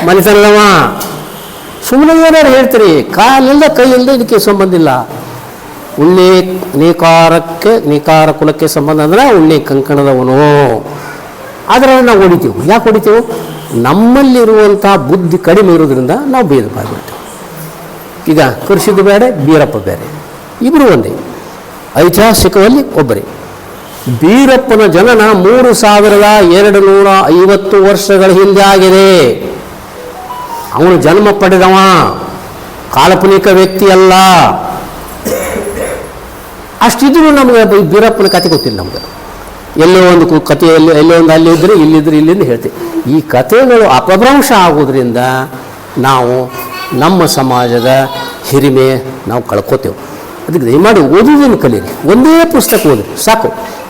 ಮನುಷ್ಯನವ. ಸುಮ್ಮನೆ ಏನಾರು ಹೇಳ್ತೀರಿ, ಕಾಲಿಲ್ಲದ ಕೈಯಿಲ್ಲದ ಇದಕ್ಕೆ ಸಂಬಂಧ ಇಲ್ಲ. ಉಳ್ಳಿ ನೇಕಾರ ಕುಲಕ್ಕೆ ಸಂಬಂಧ ಅಂದರೆ ಉಳ್ಳಿ ಕಂಕಣದವನು. ಆದರೆ ನಾವು ಹೊಡಿತೀವಿ. ಯಾಕೆ ಹೊಡಿತೀವಿ? ನಮ್ಮಲ್ಲಿರುವಂಥ ಬುದ್ಧಿ ಕಡಿಮೆ ಇರೋದ್ರಿಂದ ನಾವು ಭೇದ ಮಾಡಿಬಿಡ್ತೀವಿ. ಈಗ ಕರ್ಸಿದ್ದು ಬೇರೆ, ಬೀರಪ್ಪ ಬೇರೆ, ಇಬ್ಬರು ಒಂದೇ. ಐತಿಹಾಸಿಕವಾಗಿ ಒಬ್ಬರೇ. ಬೀರಪ್ಪನ ಜನನ 3250 ವರ್ಷಗಳ ಹಿಂದೆ ಆಗಿದೆ. ಅವನು ಜನ್ಮ ಪಡೆದವ, ಕಾಲ್ಪನಿಕ ವ್ಯಕ್ತಿ ಅಲ್ಲ. ಅಷ್ಟಿದ್ರು ನಮಗೆ ಬೀರಪ್ಪನ ಕಥೆ ಗೊತ್ತಿಲ್ಲ ನಮ್ಗೆ. ಎಲ್ಲೋ ಒಂದು ಕಥೆಯಲ್ಲಿ ಎಲ್ಲೋ ಒಂದು ಅಲ್ಲಿದ್ದರೆ ಇಲ್ಲಿದ್ದರೆ ಇಲ್ಲಿಂದ ಹೇಳ್ತೀವಿ. ಈ ಕಥೆಗಳು ಅಪಭ್ರಂಶ ಆಗೋದ್ರಿಂದ ನಾವು ನಮ್ಮ ಸಮಾಜದ ಹಿರಿಮೆ ನಾವು ಕಳ್ಕೋತೇವೆ. ಅದಕ್ಕೆ ದಯಮಾಡಿ ಓದೋದನ್ನು ಕಲೀರಿ. ಒಂದೇ ಪುಸ್ತಕ ಓದಿ ಸಾಕು.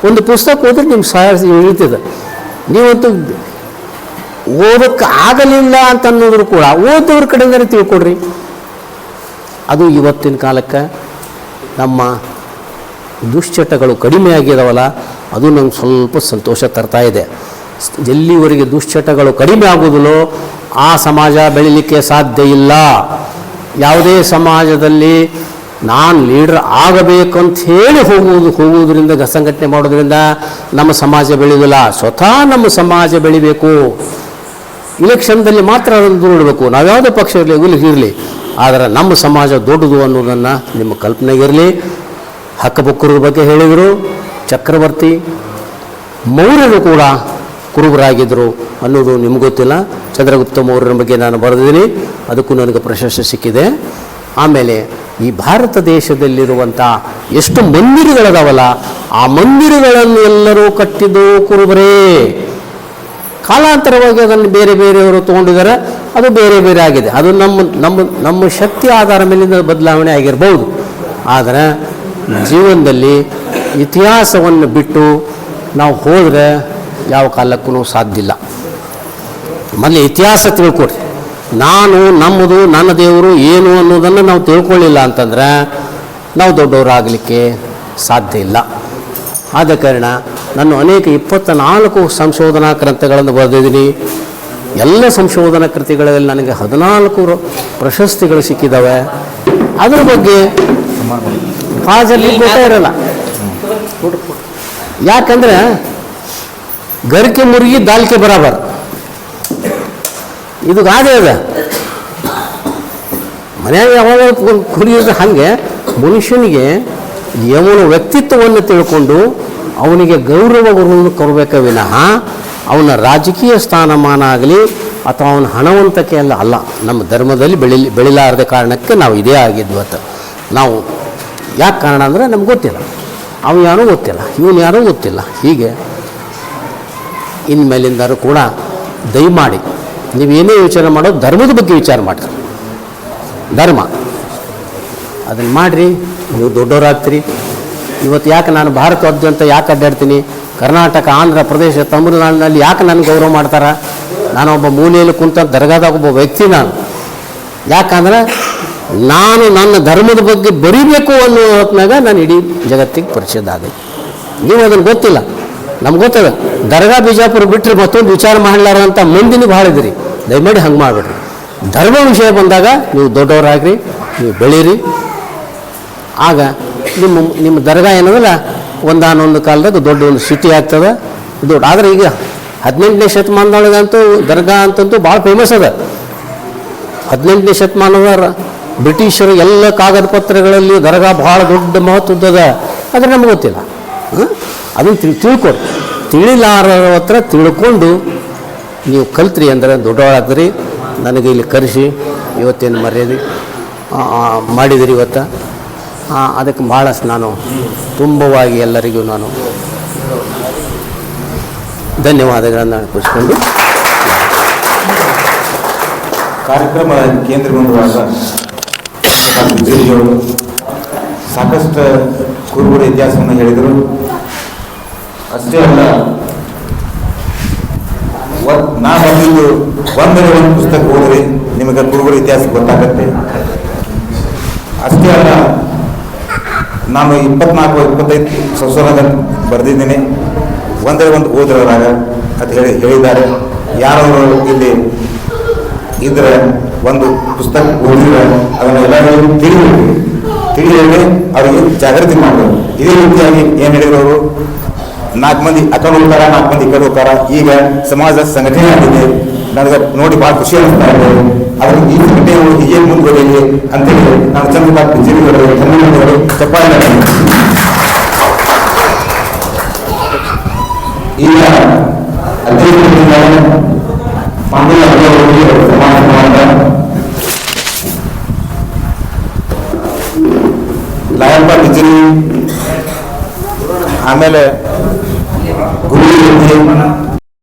ಒಂದು ಪುಸ್ತಕ ಓದಿದ್ರೆ ನಿಮ್ಮ ಸಹಾಯ ಇಳ್ತದೆ. ನೀವಂತೂ ಓದಕ್ಕೆ ಆಗಲಿಲ್ಲ ಅಂತ ಅನ್ನೋದ್ರು ಕೂಡ ಓದೋದ್ರ ಕಡೆಯಿಂದಲೇ ತಿಳ್ಕೊಡ್ರಿ. ಅದು ಇವತ್ತಿನ ಕಾಲಕ್ಕೆ ನಮ್ಮ ದುಶ್ಚಟಗಳು ಕಡಿಮೆ ಆಗಿದಾವಲ್ಲ, ಅದು ನಂಗೆ ಸ್ವಲ್ಪ ಸಂತೋಷ ತರ್ತಾ ಇದೆ. ಎಲ್ಲಿವರೆಗೆ ದುಶ್ಚಟಗಳು ಕಡಿಮೆ ಆಗೋದಿಲ್ಲೋ ಆ ಸಮಾಜ ಬೆಳೀಲಿಕ್ಕೆ ಸಾಧ್ಯ ಇಲ್ಲ. ಯಾವುದೇ ಸಮಾಜದಲ್ಲಿ ನಾನು ಲೀಡರ್ ಆಗಬೇಕಂತ ಹೇಳಿ ಹೋಗುವುದರಿಂದ ಸಂಘಟನೆ ಮಾಡೋದ್ರಿಂದ ನಮ್ಮ ಸಮಾಜ ಬೆಳೆಯೋದಿಲ್ಲ. ಸ್ವತಃ ನಮ್ಮ ಸಮಾಜ ಬೆಳಿಬೇಕು. ಇಲೆಕ್ಷನ್ದಲ್ಲಿ ಮಾತ್ರ ಅದನ್ನು ದೂರಡಬೇಕು. ನಾವ್ಯಾವುದೇ ಪಕ್ಷ ಇರಲಿ, ಆದರೆ ನಮ್ಮ ಸಮಾಜ ದೊಡ್ಡದು ಅನ್ನೋದನ್ನು ನಿಮ್ಮ ಕಲ್ಪನೆಗಿರಲಿ. ಹಕ್ಕಬುಕ್ಕರ ಬಗ್ಗೆ ಹೇಳಿದರು. ಚಕ್ರವರ್ತಿ ಮೌರ್ಯರು ಕೂಡ ಕುರುಬರಾಗಿದ್ದರು ಅನ್ನೋದು ನಿಮ್ಗೆ ಗೊತ್ತಿಲ್ಲ. ಚಂದ್ರಗುಪ್ತ ಮೌರ್ಯರ ಬಗ್ಗೆ ನಾನು ಬರೆದಿದ್ದೀನಿ, ಅದಕ್ಕೂ ನನಗೆ ಪ್ರಶಸ್ತಿ ಸಿಕ್ಕಿದೆ. ಆಮೇಲೆ ಈ ಭಾರತ ದೇಶದಲ್ಲಿರುವಂಥ ಎಷ್ಟು ಮಂದಿರಗಳದಾವಲ್ಲ, ಆ ಮಂದಿರಗಳನ್ನು ಎಲ್ಲರೂ ಕಟ್ಟಿದ್ದು ಕುರುಬರೇ. ಕಾಲಾಂತರವಾಗಿ ಅದನ್ನು ಬೇರೆ ಬೇರೆಯವರು ತೊಗೊಂಡಿದ್ದಾರೆ, ಅದು ಬೇರೆ ಬೇರೆ ಆಗಿದೆ. ಅದು ನಮ್ಮ ಶಕ್ತಿ ಆಧಾರ ಮೇಲಿಂದ ಬದಲಾವಣೆ ಆಗಿರ್ಬೋದು. ಆದರೆ ಜೀವನದಲ್ಲಿ ಇತಿಹಾಸವನ್ನು ಬಿಟ್ಟು ನಾವು ಹೋದರೆ ಯಾವ ಕಾಲಕ್ಕೂ ಸಾಧ್ಯ ಇಲ್ಲ. ಮೊದಲು ಇತಿಹಾಸ ತಿಳ್ಕೊಡ್ರಿ. ನಾನು ನಮ್ಮದು ನನ್ನ ದೇವರು ಏನು ಅನ್ನೋದನ್ನು ನಾವು ತಿಳ್ಕೊಳ್ಳಿಲ್ಲ ಅಂತಂದ್ರೆ ನಾವು ದೊಡ್ಡವರಾಗಲಿಕ್ಕೆ ಸಾಧ್ಯ ಇಲ್ಲ. ಆದ ಕಾರಣ ನಾನು ಅನೇಕ 24 ಸಂಶೋಧನಾ ಗ್ರಂಥಗಳನ್ನು ಬರೆದಿದ್ದೀನಿ. ಎಲ್ಲ ಸಂಶೋಧನಾ ಕೃತಿಗಳಲ್ಲಿ ನನಗೆ 14 ಪ್ರಶಸ್ತಿಗಳು ಸಿಕ್ಕಿದ್ದಾವೆ. ಅದರ ಬಗ್ಗೆ ಕಾಜಲ್ಲಿ ಗೊತ್ತೇ ಇರಲ್ಲ. ಯಾಕಂದರೆ ಗರಿಕೆ ಮುರುಗಿ ದಾಲ್ಕೆ ಬರಾಬರ್ ಇದು ಗಾದೆ ಅದ. ಮನೆಯಾಗ ಯಾವಾಗ ಕುಡಿಯೋದು ಹಾಗೆ ಮನುಷ್ಯನಿಗೆ ಅವನ ವ್ಯಕ್ತಿತ್ವವನ್ನು ತಿಳ್ಕೊಂಡು ಅವನಿಗೆ ಗೌರವಗಳನ್ನು ಕೊಡಬೇಕ ವಿನಃ ಅವನ ರಾಜಕೀಯ ಸ್ಥಾನಮಾನ ಆಗಲಿ ಅಥವಾ ಅವನ ಹಣವಂತಕ್ಕೆ ಅಲ್ಲ. ನಮ್ಮ ಧರ್ಮದಲ್ಲಿ ಬೆಳಿಲಾರದ ಕಾರಣಕ್ಕೆ ನಾವು ಇದೇ ಆಗಿದ್ವತ್ತು. ನಾವು ಯಾಕೆ ಕಾರಣ ಅಂದರೆ ನಮ್ಗೆ ಗೊತ್ತಿಲ್ಲ, ಅವನು ಯಾರೂ ಗೊತ್ತಿಲ್ಲ, ಇವನು ಯಾರೂ ಗೊತ್ತಿಲ್ಲ. ಹೀಗೆ ಇನ್ಮೇಲಿಂದರೂ ಕೂಡ ದಯಮಾಡಿ ನೀವೇನೇ ವಿಚಾರ ಮಾಡೋದು ಧರ್ಮದ ಬಗ್ಗೆ ವಿಚಾರ ಮಾಡಿರಿ. ಧರ್ಮ ಅದನ್ನು ಮಾಡಿರಿ, ನೀವು ದೊಡ್ಡವರಾಗ್ತೀರಿ. ಇವತ್ತು ಯಾಕೆ ನಾನು ಭಾರತದಾದ್ಯಂತ ಯಾಕೆ ಅಡ್ಡಾಡ್ತೀನಿ, ಕರ್ನಾಟಕ, ಆಂಧ್ರ ಪ್ರದೇಶ, ತಮಿಳುನಾಡಿನಲ್ಲಿ ಯಾಕೆ ನನಗೆ ಗೌರವ ಮಾಡ್ತಾರೆ? ನಾನೊಬ್ಬ ಮೂಲೆಯಲ್ಲಿ ಕುಂತ ದರ್ಗಾದಾಗ ಒಬ್ಬ ವ್ಯಕ್ತಿ. ಯಾಕಂದರೆ ನಾನು ನನ್ನ ಧರ್ಮದ ಬಗ್ಗೆ ಬರೀಬೇಕು ಅನ್ನೋ ಹೊತ್ನಾಗ ನಾನು ಇಡೀ ಜಗತ್ತಿಗೆ ಪರಿಚಯ ಆದೆ. ನೀವು ಅದನ್ನು ಗೊತ್ತಿಲ್ಲ, ನಮ್ಗೆ ಗೊತ್ತದ. ದರ್ಗಾ ಬಿಜಾಪುರ ಬಿಟ್ಟರೆ ಮತ್ತೊಂದು ವಿಚಾರ ಮಾಡಲಾರ ಅಂತ ಮಂದಿನೂ ಭಾಳ ಇದ್ರಿ. ದಯಮಾಡಿ ಹಂಗೆ ಮಾಡಿಬಿಡ್ರಿ. ಧರ್ಮ ವಿಷಯ ಬಂದಾಗ ನೀವು ದೊಡ್ಡವರಾಗ್ರಿ, ನೀವು ಬೆಳೀರಿ. ಆಗ ನಿಮ್ಮ ದರ್ಗಾ ಏನದಲ್ಲ ಒಂದಾನೊಂದು ಕಾಲದಾಗ ದೊಡ್ಡ ಒಂದು ಸಿಟಿ ಆಗ್ತದೆ. ದೊಡ್ಡ ಆದರೆ ಈಗ 18ನೇ ಶತಮಾನದೊಳಗಂತೂ ದರ್ಗಾ ಅಂತಂತೂ ಭಾಳ ಫೇಮಸ್ ಅದ. 18ನೇ ಶತಮಾನದ ಬ್ರಿಟಿಷರು ಎಲ್ಲ ಕಾಗದ ಪತ್ರಗಳಲ್ಲಿ ದರ್ಗಾ ಭಾಳ ದೊಡ್ಡ ಮಹತ್ವದ. ಆದರೆ ನಮ್ಗೆ ಗೊತ್ತಿಲ್ಲ. ಅದನ್ನು ತಿಳ್ಕೊಡಿ. ತಿಳಿಲಾರರ ಹತ್ರ ತಿಳ್ಕೊಂಡು ನೀವು ಕಲ್ತ್ರಿ ಅಂದರೆ ದೊಡ್ಡವರಾಗ್ರಿ. ನನಗೆ ಇಲ್ಲಿ ಕರೆಸಿ ಇವತ್ತೇನು ಮರ್ಯಾದೆ ಮಾಡಿದಿರಿ ಇವತ್ತು. ಅದಕ್ಕೆ ಭಾಳಷ್ಟು ನಾನು ತುಂಬವಾಗಿ ಎಲ್ಲರಿಗೂ ನಾನು ಧನ್ಯವಾದಗಳನ್ನು ಅರ್ಪಿಸ್ಕೊಂಡು ಕಾರ್ಯಕ್ರಮ ಕೇಂದ್ರಗೊಂಡಾಗ ಬಿಜೆಪಿಯವರು ಸಾಕಷ್ಟು ಕುರುಬರ ಇತಿಹಾಸವನ್ನು ಹೇಳಿದರು. ಅಷ್ಟೇ ಅಲ್ಲ, ನಾ ಬಂದಿದ್ದು ಒಂದರ ಒಂದು ಪುಸ್ತಕ ಓದ್ರಿ ನಿಮಗೆ ಕುರುಬರ ಇತಿಹಾಸ ಗೊತ್ತಾಗತ್ತೆ. ಅಷ್ಟೇ ಅಲ್ಲ, ನಾನು 24-25 ಸಂಶೋಧನೆ ಬರೆದಿದ್ದೀನಿ. ಒಂದರ ಒಂದು ಓದ್ರಾಗ ಅಂತ ಹೇಳಿದ್ದಾರೆ. ಯಾರು ಇಲ್ಲಿ ಇದ್ರೆ ಒಂದು ಪುಸ್ತಕ ಓದಿದ್ರೆ ಅದನ್ನು ಎಲ್ಲರೂ ತಿಳಿಯಲಿ, ಅವರಿಗೆ ಜಾಗೃತಿ ಮಾಡಬೇಕು. ಇದೇ ರೀತಿಯಾಗಿ ಏನು ಹೇಳಿದ್ರು ಅವರು, 4 ಮಂದಿ ಆ ಕಡೆ ಹೋಗ್ತಾರ, 4 ಮಂದಿ ಈ ಕಡೆ ಹೋಗ್ತಾರ. ಈಗ ಸಮಾಜ ಸಂಘಟನೆ ಆಗಿದೆ. ನನಗೆ ನೋಡಿ ಭಾಳ ಖುಷಿ ಅನಿಸ್ತಾ ಇದೆ. ಅದಕ್ಕೆ ಈ ಸಂಘಟನೆ ಹೀಗೆ ಮುಂದುವರಿಯಲಿ ಅಂತೇಳಿ ನಾನು ಚಂದ್ರಕಾಂತ್ ಬಿಜ್ಜಿರಿಯವರು ಧನ್ಯವಾದಗಳು. ಚಪ್ಪಾಳೆ. ಈಗ ಅಧ್ಯಕ್ಷರಿಂದ ಮಂಡಲ ಸಮಾಜ ಲಾಯಪ್ಪ ಬಿಜ್ಜಿರಿ, ಆಮೇಲೆ